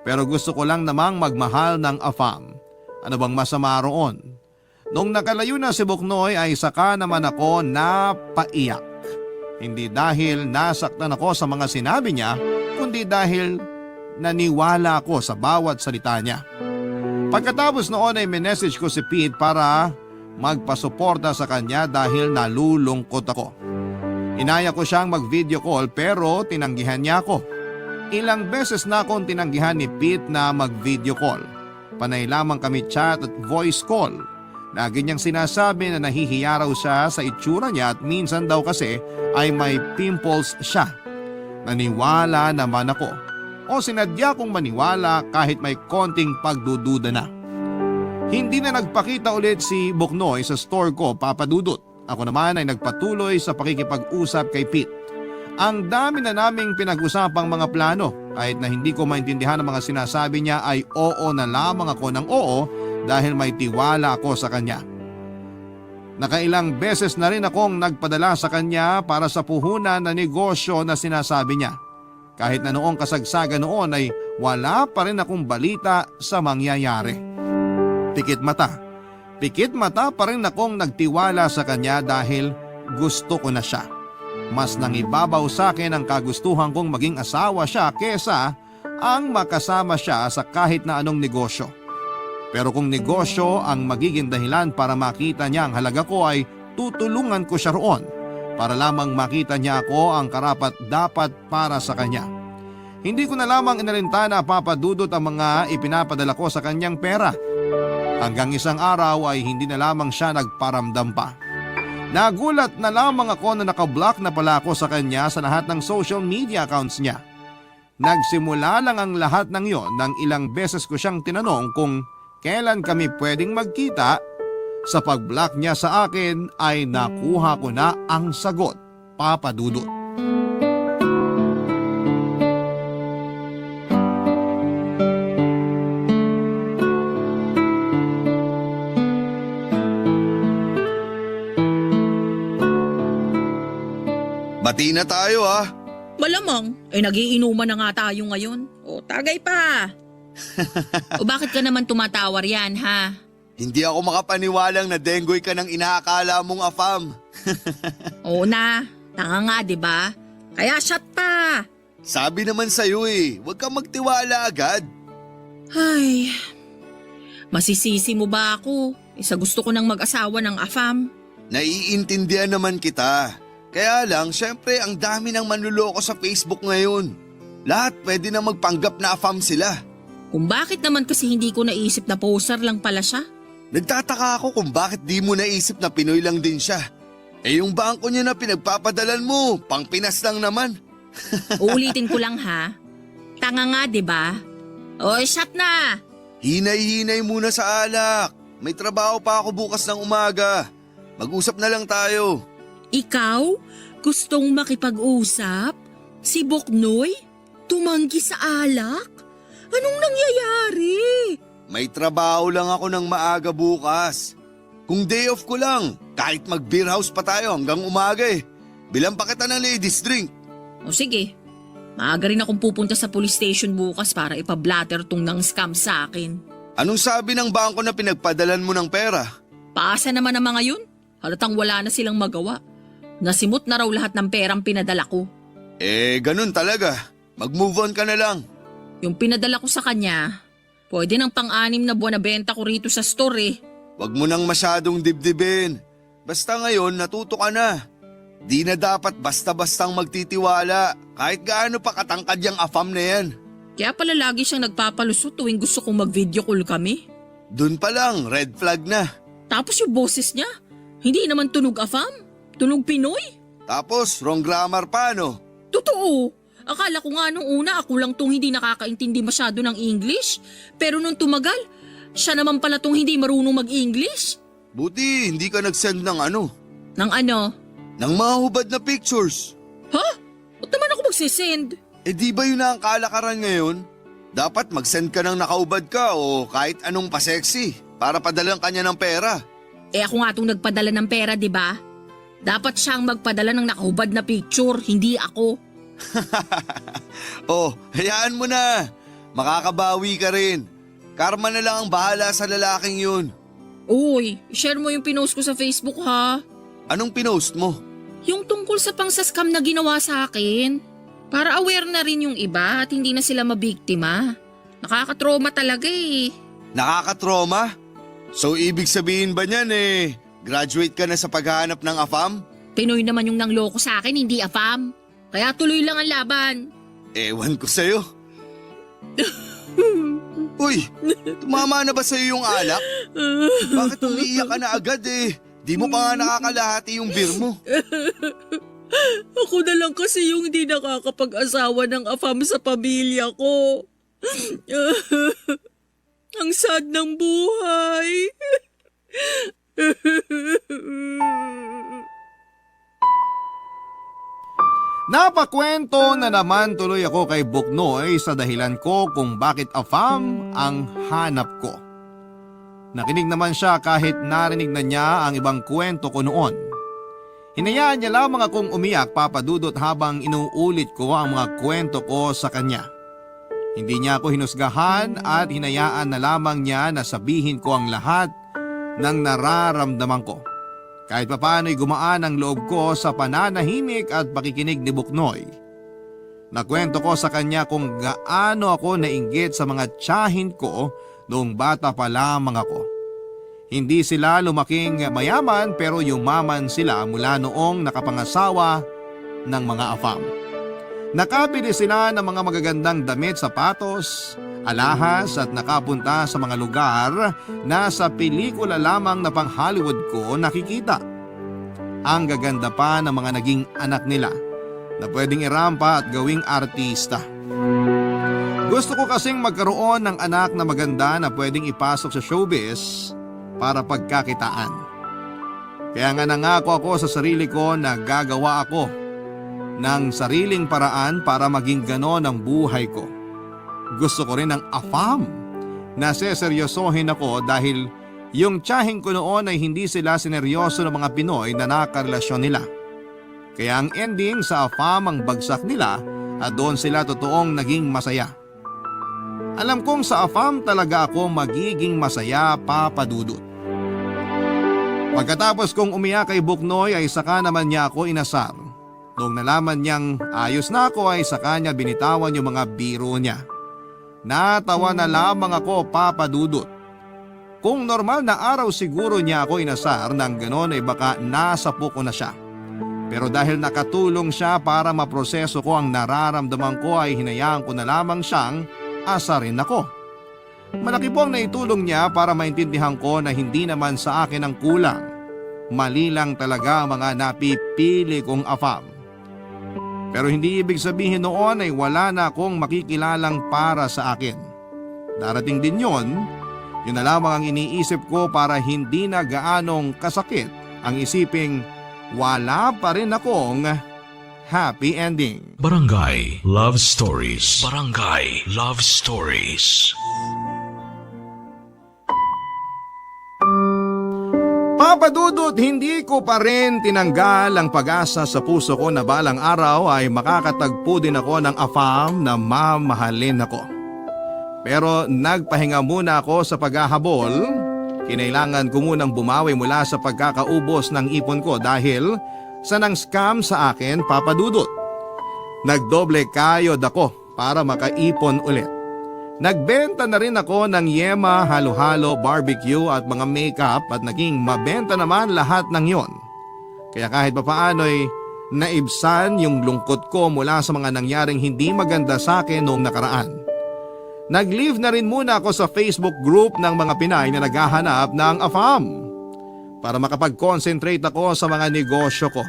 Pero gusto ko lang namang magmahal ng AFAM. Ano bang masama roon? Nung nakalayo na si Boknoy ay saka naman ako napaiyak. Hindi dahil nasaktan ako sa mga sinabi niya, kundi dahil naniwala ako sa bawat salita niya. Pagkatapos noon ay minessage ko si Pete para magpasuporta sa kanya dahil nalulungkot ako. Inaya ko siyang mag-video call pero tinanggihan niya ako. Ilang beses na akong tinanggihan ni Pete na mag-video call. Panay lamang kami chat at voice call. Lagi niyang sinasabi na nahihiya raw siya sa itsura niya at minsan daw kasi ay may pimples siya. Naniwala naman ako. O sinadya kong maniwala kahit may konting pagdududa na. Hindi na nagpakita ulit si Boknoy sa store ko, Papa Dudut. Ako naman ay nagpatuloy sa pakikipag-usap kay Pete. Ang dami na naming pinag-usapang mga plano kahit na hindi ko maintindihan ang mga sinasabi niya ay oo na lamang ako ng oo dahil may tiwala ako sa kanya. Nakailang beses na rin akong nagpadala sa kanya para sa puhunan na negosyo na sinasabi niya. Kahit na noong kasagsagan noon ay wala pa rin akong balita sa mangyayari. Pikit mata pa rin akong nagtiwala sa kanya dahil gusto ko na siya. Mas nangibabaw sa akin ang kagustuhan kong maging asawa siya kesa ang makasama siya sa kahit na anong negosyo. Pero kung negosyo ang magiging dahilan para makita niya ang halaga ko ay tutulungan ko siya roon para lamang makita niya ako ang karapat dapat para sa kanya. Hindi ko na lamang inalintana, Papa Dudut, ang mga ipinapadala ko sa kanyang pera. Hanggang isang araw ay hindi na lamang siya nagparamdam pa. Nagulat na lamang ako na nakablock na pala ako sa kanya sa lahat ng social media accounts niya. Nagsimula lang ang lahat ng yon nang ilang beses ko siyang tinanong kung kailan kami pwedeng magkita. Sa pag-block niya sa akin ay nakuha ko na ang sagot, Papa Dudut. Bati na tayo ha. Malamang, nagiinuman na nga tayo ngayon. O, tagay pa. O bakit ka naman tumatawar yan, ha? Hindi ako makapaniwalang na denggoy ka ng inaakala mong afam. Oo na, tanga nga, di ba? Kaya shot pa. Sabi naman sa'yo huwag kang magtiwala agad. Ay, masisisi mo ba ako? Isa gusto ko nang mag-asawa ng AFAM. Naiintindihan naman kita. Kaya lang, syempre ang dami ng manluloko sa Facebook ngayon. Lahat pwede na magpanggap na AFAM sila. Kung bakit naman kasi hindi ko naisip na poser lang pala siya? Nagtataka ako kung bakit di mo naisip na Pinoy lang din siya. Eh yung bangko niya na pinagpapadalan mo, pang Pinas lang naman. Uulitin ko lang ha. Tanga nga, di ba? Oy, shut na! Hinay-hinay muna sa alak. May trabaho pa ako bukas ng umaga. Mag-usap na lang tayo. Ikaw? Gustong makipag-usap? Si Boknoy? Tumanggi sa alak? Anong nangyayari? May trabaho lang ako ng maaga bukas. Kung day off ko lang, kahit mag-beer house pa tayo hanggang umaga eh. Bilang pa kita ng ladies drink. O sige, maaga rin akong pupunta sa police station bukas para ipablatter tong ng scam sa akin. Anong sabi ng bangko na pinagpadalan mo ng pera? Paasa naman ang mga yun. Halatang wala na silang magawa. Nasimot na raw lahat ng perang pinadala ko. Eh, ganun talaga. Mag-move on ka na lang. Yung pinadala ko sa kanya, pwede ng pang-anim na buwan na benta ko rito sa store eh. Wag mo nang masyadong dibdibin. Basta ngayon natuto ka na. Di na dapat basta-bastang magtitiwala kahit gaano pa katangkad yung AFAM na yan. Kaya pala lagi siyang nagpapalusot tuwing gusto kong mag-video call kami. Dun pa lang, red flag na. Tapos yung boses niya, hindi naman tunog AFAM, tunog Pinoy. Tapos, wrong grammar pa, no? Totoo. Akala ko nga nung una ako lang tong hindi nakakaintindi masyado ng English. Pero nung tumagal, siya naman pala tong hindi marunong mag-English. Buti, hindi ka nag-send ng ano? Nang ano? Ng mga hubad na pictures. Ha? Ba't naman ako magsisend? Eh di ba yun na ang kalakaran ngayon? Dapat mag-send ka ng nakaubad ka o kahit anong pa-sexy para padalang kanya ng pera. Eh ako nga tong nagpadala ng pera, di ba? Dapat siyang magpadala ng nakahubad na picture, hindi ako. Oh, hayaan mo na. Makakabawi ka rin. Karma na lang ang bahala sa lalaking yun. Uy, share mo yung pinost ko sa Facebook ha. Anong pinost mo? Yung tungkol sa pangsascam na ginawa sa akin. Para aware na rin yung iba at hindi na sila mabiktima. Nakakatrauma talaga eh. Nakakatroma? So ibig sabihin ba niyan graduate ka na sa paghahanap ng AFAM? Pinoy naman yung nangloko sa akin, hindi AFAM. Kaya tuloy lang ang laban. Ewan ko sa'yo. Uy, tumama na ba sa'yo yung alak? Bakit umiiyak ka na agad eh? Di mo pa nga nakakalahati yung beer mo. Ako na lang kasi yung hindi nakakapag-asawa ng AFAM sa pamilya ko. Ang sad ng buhay. Napakwento na naman tuloy ako kay Buknoy sa dahilan ko kung bakit AFAM ang hanap ko. Nakinig naman siya kahit narinig na niya ang ibang kwento ko noon. Hinayaan niya lamang akong umiyak, Papa Dudut, habang inuulit ko ang mga kwento ko sa kanya. Hindi niya ako hinusgahan at hinayaan na lamang niya na sabihin ko ang lahat ng nararamdaman ko. Kahit papano'y gumaan ang loob ko sa pananahimik at pakikinig ni Buknoy. Nakwento ko sa kanya kung gaano ako nainggit sa mga tiyahin ko noong bata pa lamang ako. Hindi sila lumaking mayaman pero yumaman sila mula noong nakapangasawa ng mga AFAM. Nakabili sila ng mga magagandang damit, sapatos, alahas at nakapunta sa mga lugar na sa pelikula lamang na pang Hollywood ko nakikita. Ang gaganda pa ng mga naging anak nila na pwedeng irampa at gawing artista. Gusto ko kasing magkaroon ng anak na maganda na pwedeng ipasok sa showbiz para pagkakitaan. Kaya nga nangako ako sa sarili ko na gagawa ako ng sariling paraan para maging ganon ang buhay ko. Gusto ko rin ng AFAM na seseryosohin ako dahil yung tiyahing ko noon ay hindi sila sineryoso ng mga Pinoy na nakarelasyon nila. Kaya ang ending sa AFAM ang bagsak nila at doon sila totoong naging masaya. Alam kong sa AFAM talaga ako magiging masaya, Papa Dudut. Pagkatapos kong umiyak kay Buknoy ay saka naman niya ako inasar. Noong nalaman niyang ayos na ako ay saka niya binitawan yung mga biro niya. Natawa na lamang ako, Papa Dudut. Kung normal na araw siguro niya ako inasar nang ganon ay baka nasapo ko na siya. Pero dahil nakatulong siya para maproseso ko ang nararamdaman ko ay hinayaan ko na lamang siyang asarin ako. Malaki po ang naitulong niya para maintindihan ko na hindi naman sa akin ang kulang. Mali lang talaga ang mga napipili kong AFAM. Pero hindi ibig sabihin noon ay wala na akong makikilalang para sa akin. Darating din yun na lamang ang iniisip ko para hindi na gaanong kasakit ang isiping wala pa rin akong happy ending. Barangay Love Stories. Barangay Love Stories. Papa Dudut, hindi ko pa rin tinanggal ang pag-asa sa puso ko na balang araw ay makakatagpo din ako ng AFAM na mamahalin ako. Pero nagpahinga muna ako sa paghahabol. Kinailangan ko munang bumawi mula sa pagkakaubos ng ipon ko dahil sa nang scam sa akin, Papa Dudut. Nagdoble kayod ako para makaipon ulit. Nagbenta na rin ako ng yema, halo-halo, barbecue at mga makeup at naging mabenta naman lahat ng yon. Kaya kahit papaano'y naibsan yung lungkot ko mula sa mga nangyaring hindi maganda sa akin noong nakaraan. Nag-leave na rin muna ako sa Facebook group ng mga Pinay na naghahanap ng AFAM para makapag-concentrate ako sa mga negosyo ko.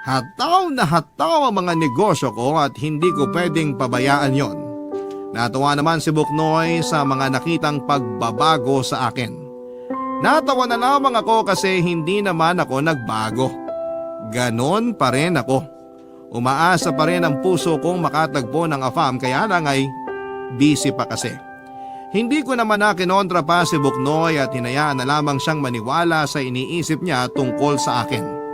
Hataw na hataw ang mga negosyo ko at hindi ko pwedeng pabayaan yon. Natuwa naman si Buknoy sa mga nakitang pagbabago sa akin. Natawa na lamang ako kasi hindi naman ako nagbago. Ganon pa rin ako. Umaasa pa rin ang puso kong makatagpo ng AFAM kaya lang ay busy pa kasi. Hindi ko naman na kinontra pa si Buknoy at hinayaan na lamang siyang maniwala sa iniisip niya tungkol sa akin.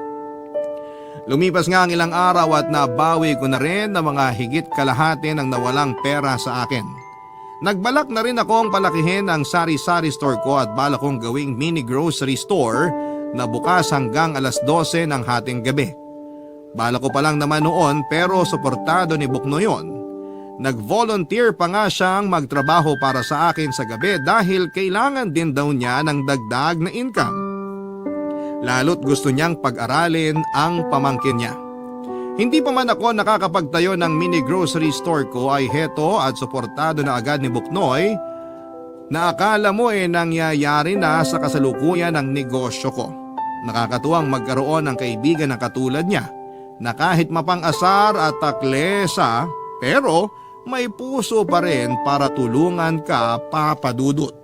Lumipas nga ang ilang araw at nabawi ko na rin ng mga higit kalahati ng nawalang pera sa akin. Nagbalak na rin akong palakihin ang sari-sari store ko at balak kong gawing mini grocery store na bukas hanggang alas 12 ng hating gabi. Balak ko pa lang naman noon pero suportado ni Bukno yon. Nag-volunteer pa nga siyang magtrabaho para sa akin sa gabi dahil kailangan din daw niya ng dagdag na income. Lalo't gusto niyang pag-aralin ang pamangkin niya. Hindi pa man ako nakakapagtayo ng mini grocery store ko ay heto at suportado na agad ni Buknoy na akala mo nangyayari na sa kasalukuyan ng negosyo ko. Nakakatuwang magkaroon ng kaibigan na katulad niya na kahit mapang-asar at taklesa pero may puso pa rin para tulungan ka, Papa Dudut.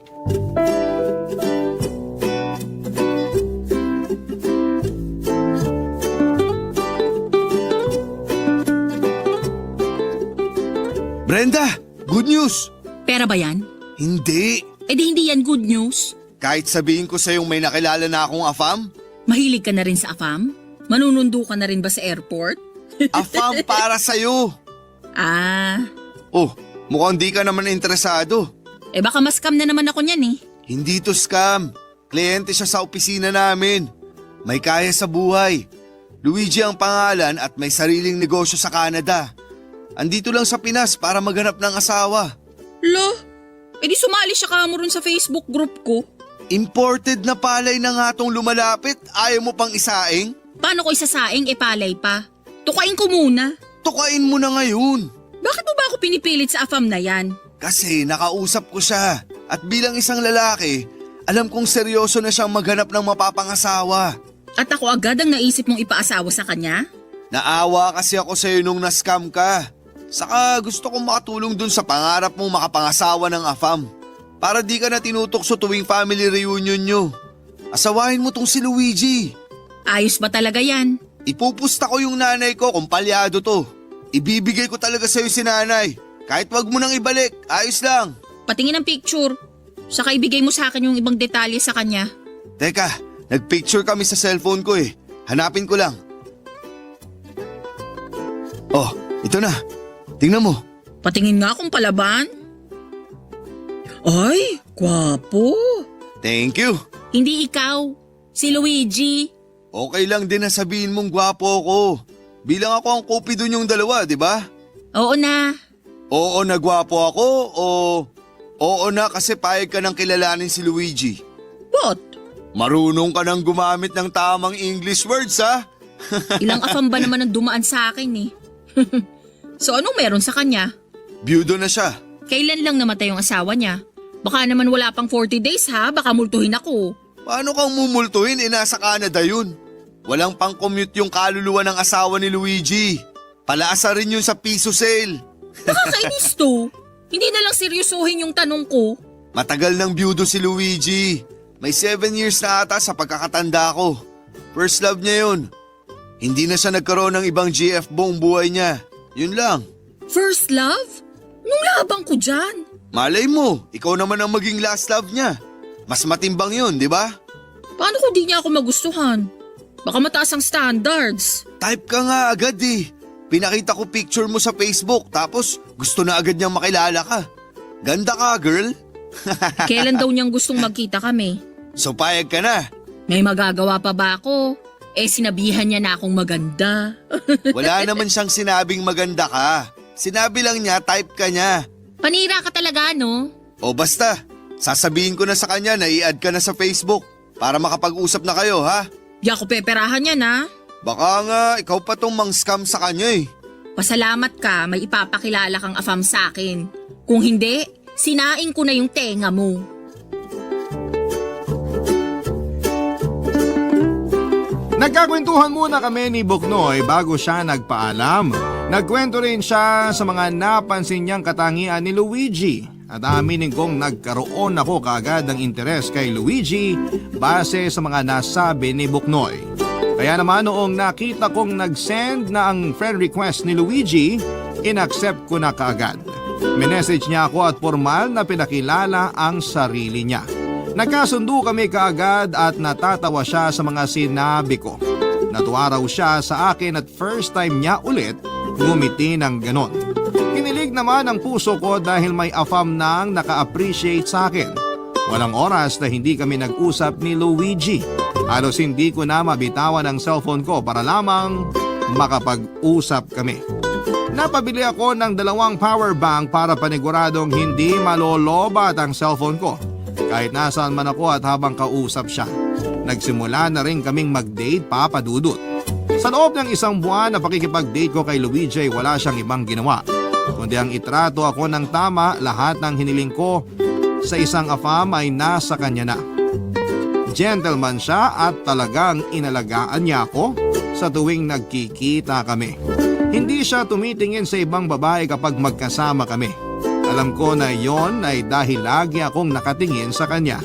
Brenda, good news! Pera ba yan? Hindi. Eh di hindi yan good news. Kahit sabihin ko sa'yong may nakilala na akong AFAM, Mahilig ka na rin sa AFAM? Manunundo ka na rin ba sa airport? AFAM para sa'yo. Ah, Oh, mukhang di ka naman interesado. eh baka mas scam na naman ako niyan eh. Hindi to scam. Kliyente siya sa opisina namin. May kaya sa buhay. Luigi ang pangalan at may sariling negosyo sa Canada. Andito lang sa Pinas para maghanap ng asawa. Lo, eh di sumali siya kamo rin sa Facebook group ko. Imported na palay na nga tong lumalapit. Ayaw mo pang isaing? Paano ko isasaing palay pa? Tukain ko muna. Tukain mo na ngayon. Bakit mo ba ako pinipilit sa AFAM na yan? Kasi nakausap ko siya. At bilang isang lalaki, alam kong seryoso na siyang maghanap ng mapapangasawa. At ako agad ang naisip mong ipaasawa sa kanya? Naawa kasi ako sa'yo nung na-scam ka. Saka gusto kong makatulong dun sa pangarap mong makapangasawa ng AFAM. Para di ka na tinutokso tuwing family reunion nyo. Asawahin mo tong si Luigi. Ayos ba talaga yan? Ipupusta ko yung nanay ko kung palyado to. Ibibigay ko talaga sa'yo si nanay. Kahit wag mo nang ibalik, ayos lang. Patingin ang picture. Saka ibigay mo sa akin yung ibang detalye sa kanya. Teka, nagpicture kami sa cellphone ko eh. Hanapin ko lang. Oh, ito na. Tingnan mo. Patingin nga kung palaban. Ay, gwapo. Thank you. Hindi ikaw, si Luigi. Okay lang din na sabihin mong gwapo ko. Bilang ako ang cupido yung dalawa, di ba? Oo na. Oo na gwapo ako o oo na kasi payag ka nang kilalanin si Luigi. What? Marunong ka nang gumamit ng tamang English words ha? Ilang afam ba naman ang dumaan sa akin eh. So anong meron sa kanya? Byudo na siya. Kailan lang namatay yung asawa niya? Baka naman wala pang 40 days ha, baka multuhin ako. Paano kang mumultuhin? Nasa Canada yun. Walang pang-commute yung kaluluwa ng asawa ni Luigi. Palaasa rin yun sa piso sale. Nakakainis to. Hindi na lang seryosohin yung tanong ko. Matagal nang byudo si Luigi. May 7 years na ata sa pagkakatanda ko. First love niya yun. Hindi na siya nagkaroon ng ibang GF buong buhay niya. Yun lang. First love? Nung labang ko dyan. Malay mo, ikaw naman ang maging last love niya. Mas matimbang yun, di ba? Paano kung di niya ako magustuhan? Baka mataas ang standards. Type ka nga agad eh. Pinakita ko picture mo sa Facebook tapos gusto na agad niyang makilala ka. Ganda ka, girl. Kailan daw niyang gustong magkita kami? So payag ka na. May magagawa pa ba ako? Sinabihan niya na akong maganda. Wala naman siyang sinabing maganda ka. Sinabi lang niya type ka niya. Panira ka talaga, no? O basta, sasabihin ko na sa kanya na i-add ka na sa Facebook para makapag-usap na kayo, ha? Di ako peperahan niya na. Baka nga ikaw pa tong mang-scam sa kanya eh. Pasalamat ka, may ipapakilala kang afam sa akin. Kung hindi, sinaing ko na yung tenga mo. Nagkakwentuhan muna kami ni Buknoy bago siya nagpaalam. Nagkwento rin siya sa mga napansin niyang katangian ni Luigi at aminin kong nagkaroon ako kaagad ng interes kay Luigi base sa mga nasabi ni Buknoy. Kaya naman noong nakita kong nag-send na ang friend request ni Luigi, inaccept ko na kaagad. Minessage niya ako at formal na pinakilala ang sarili niya. Nagkasundo kami kaagad at natatawa siya sa mga sinabi ko. Natuwa raw siya sa akin at first time niya ulit ngumiti ng ganon. Kinilig naman ang puso ko dahil may afam nang naka-appreciate sa akin. Walang oras na hindi kami nag-usap ni Luigi. Halos hindi ko na mabitawan ang cellphone ko para lamang makapag-usap kami. Napabili ako ng 2 power bank para paniguradong hindi malolobat ang cellphone ko. Kahit nasaan man ako at habang kausap siya. Nagsimula na rin kaming mag-date, Papa Dudut. Sa loob ng 1 buwan na pakikipag-date ko kay Luigi, wala siyang ibang ginawa. Kundi ang itrato ako ng tama, lahat ng hiniling ko sa isang afam ay nasa kanya na. Gentleman siya at talagang inalagaan niya ako sa tuwing nagkikita kami. Hindi siya tumitingin sa ibang babae kapag magkasama kami. Alam ko na yon ay dahil lagi akong nakatingin sa kanya.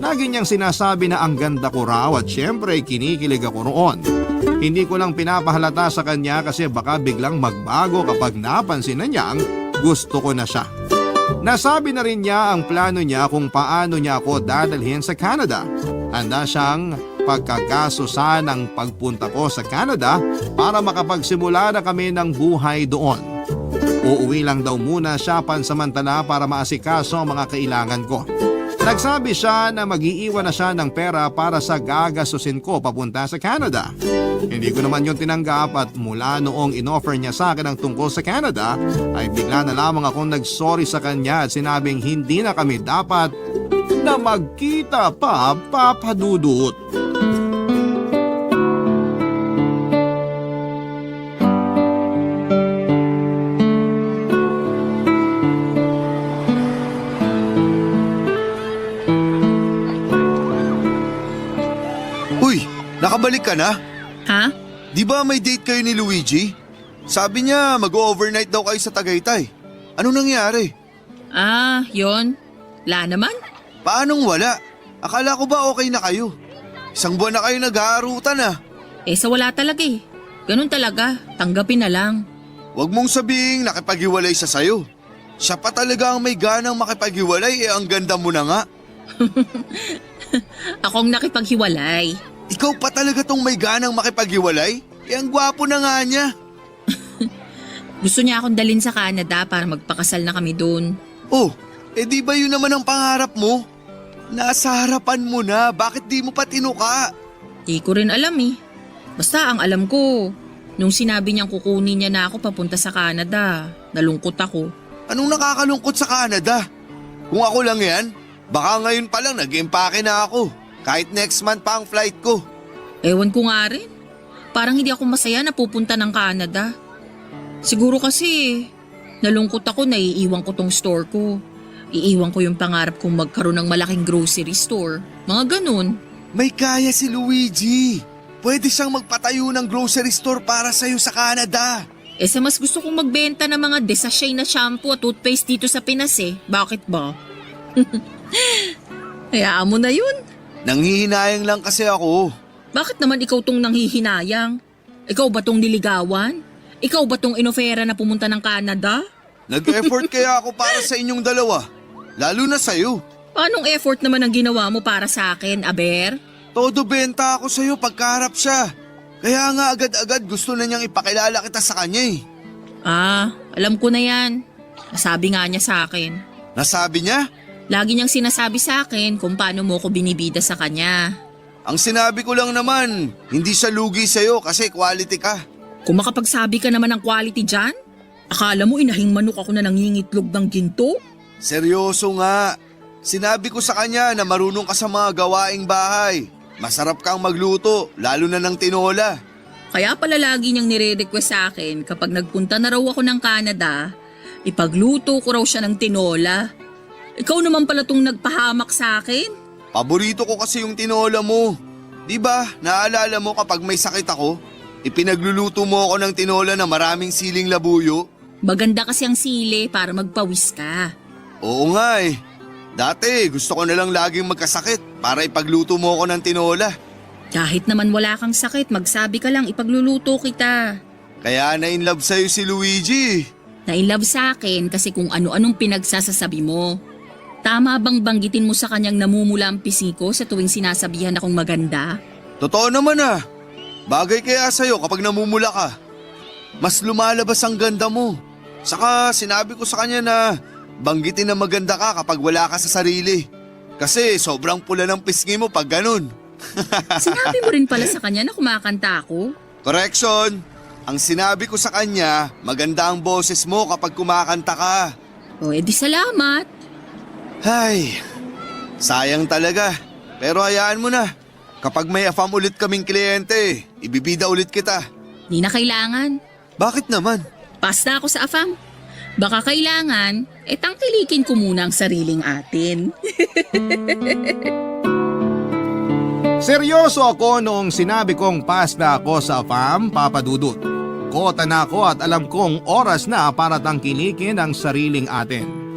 Lagi niyang sinasabi na ang ganda ko raw at syempre kinikilig ako roon. Hindi ko lang pinapahalata sa kanya kasi baka biglang magbago kapag napansin na niyang gusto ko na siya. Nasabi na rin niya ang plano niya kung paano niya ako dadalhin sa Canada. Handa siyang pagkagasusan ng pagpunta ko sa Canada para makapagsimula na kami ng buhay doon. Uuwi lang daw muna siya pansamantala para maasikaso ang mga kailangan ko. Nagsabi siya na mag-iiwan na siya ng pera para sa gagasusin ko papunta sa Canada. Hindi ko naman yun tinanggap at mula noong inoffer niya sa akin ang tungkol sa Canada ay bigla na lamang akong nagsorry sa kanya at sinabing hindi na kami dapat na magkita pa, Papa Dudut. Nakabalik ka na? Ha? Di ba may date kayo ni Luigi? Sabi niya mag-overnight daw kayo sa Tagaytay. Anong nangyari? Yon. Wala naman. Paanong wala? Akala ko ba okay na kayo? 1 buwan na kayo nag-aarutan ah. Sa wala talaga eh. Ganun talaga. Tanggapin na lang. Huwag mong sabihing nakipaghiwalay siya sa'yo. Siya pa talaga ang may ganang makipaghiwalay ang ganda mo na nga. Akong nakipaghiwalay. Ikaw pa talaga tong may ganang makipaghiwalay? Ang gwapo na nga niya. Gusto niya akong dalhin sa Canada para magpakasal na kami doon. Oh, di ba yun naman ang pangarap mo? Nasa harapan mo na, bakit di mo pa tinuka? Di ko rin alam eh. Basta ang alam ko, nung sinabi niyang kukunin niya na ako papunta sa Canada, nalungkot ako. Anong nakakalungkot sa Canada? Kung ako lang yan, baka ngayon pa lang nag-empake na ako. Kahit next month pa ang flight ko. Ewan ko nga rin. parang hindi ako masaya na pupunta ng Canada. Siguro kasi nalungkot ako na iiwan ko tong store ko. Iiwan ko yung pangarap kong magkaroon ng malaking grocery store. Mga ganun. May kaya si Luigi. Pwede siyang magpatayo ng grocery store para sa'yo sa Canada. Sa mas gusto kong magbenta ng mga desashay na shampoo at toothpaste dito sa Pinas eh. Bakit ba? Hayaan mo na yun. Nanghihinayang lang kasi ako. Bakit naman ikaw tong nanghihinayang? Ikaw ba tong niligawan? Ikaw ba tong inofera na pumunta ng Canada? Nag-effort kaya ako para sa inyong dalawa. Lalo na sa'yo. Anong effort naman ang ginawa mo para sa akin, Aber? Todo benta ako sa'yo pagkaharap siya. Kaya nga agad-agad gusto na niyang ipakilala kita sa kanya eh. Alam ko na yan. Nasabi nga niya sa akin. Nasabi niya? Lagi niyang sinasabi sa akin kung paano mo ko binibida sa kanya. Ang sinabi ko lang naman, hindi siya lugi sa'yo kasi quality ka. Kung makapagsabi ka naman ng quality dyan, akala mo inahing manok ako na nangingitlog ng ginto? Seryoso nga. Sinabi ko sa kanya na marunong ka sa mga gawaing bahay. Masarap kang magluto, lalo na ng tinola. Kaya pala lagi niyang nire-request sa akin kapag nagpunta na raw ako ng Canada, ipagluto ko raw siya ng tinola. Ikaw naman pala tong nagpahamak sa akin. Paborito ko kasi yung tinola mo. Di ba, naalala mo kapag may sakit ako, ipinagluluto mo ako ng tinola na maraming siling labuyo? Maganda kasi ang sili para magpawis ka. Oo nga eh. Dati gusto ko na lang laging magkasakit para ipagluto mo ako ng tinola. Kahit naman wala kang sakit, magsabi ka lang ipagluluto kita. Kaya na-inlove sa'yo si Luigi. Na-inlove sa akin kasi kung ano-anong pinagsasasabi mo. Tama bang banggitin mo sa kanyang namumula ang pisngi ko sa tuwing sinasabihan akong maganda? Totoo naman ah. Bagay kaya sa'yo kapag namumula ka. Mas lumalabas ang ganda mo. Saka sinabi ko sa kanya na banggitin na maganda ka kapag wala ka sa sarili. Kasi sobrang pula ng pisngi mo pag ganun. Sinabi mo rin pala sa kanya na kumakanta ako? Correction! Ang sinabi ko sa kanya, maganda ang boses mo kapag kumakanta ka. O edi salamat. Ay, sayang talaga. Pero hayaan mo na. Kapag may afam ulit kaming kliyente, ibibida ulit kita. Di na kailangan. Bakit naman? Pass na ako sa AFAM. Baka kailangan, tangkilikin ko muna ang sariling atin. Seryoso ako noong sinabi kong pass na ako sa AFAM, Papa Dudut. Kota na ako at alam kong oras na para tangkilikin ang sariling atin.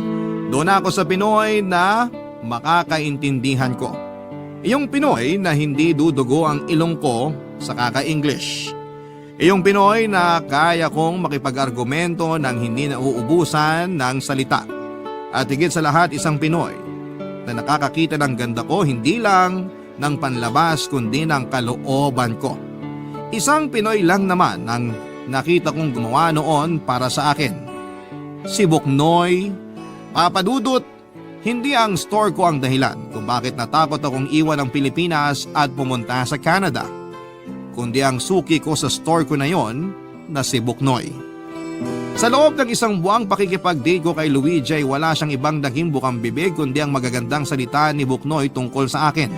Doon ako sa Pinoy na makakaintindihan ko. Iyong Pinoy na hindi dudugo ang ilong ko sa kaka-English. Iyong Pinoy na kaya kong makipag-argumento ng hindi nauubusan ng salita. At higit sa lahat isang Pinoy na nakakakita ng ganda ko hindi lang ng panlabas kundi ng kalooban ko. Isang Pinoy lang naman ang nakita kong gumawa noon para sa akin. Si Buknoy. Papa Dudut, hindi ang store ko ang dahilan kung bakit natakot akong iwan ang Pilipinas at pumunta sa Canada, kundi ang suki ko sa store ko na yon na si Buknoy. Sa loob ng isang buwang pakikipag-date ko kay Luigi ay wala siyang ibang naging bukang bibig kundi ang magagandang salita ni Buknoy tungkol sa akin.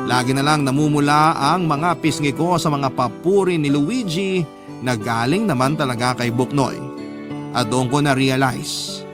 Lagi na lang namumula ang mga pisngi ko sa mga papuri ni Luigi na galing naman talaga kay Buknoy. At doon ko na-realize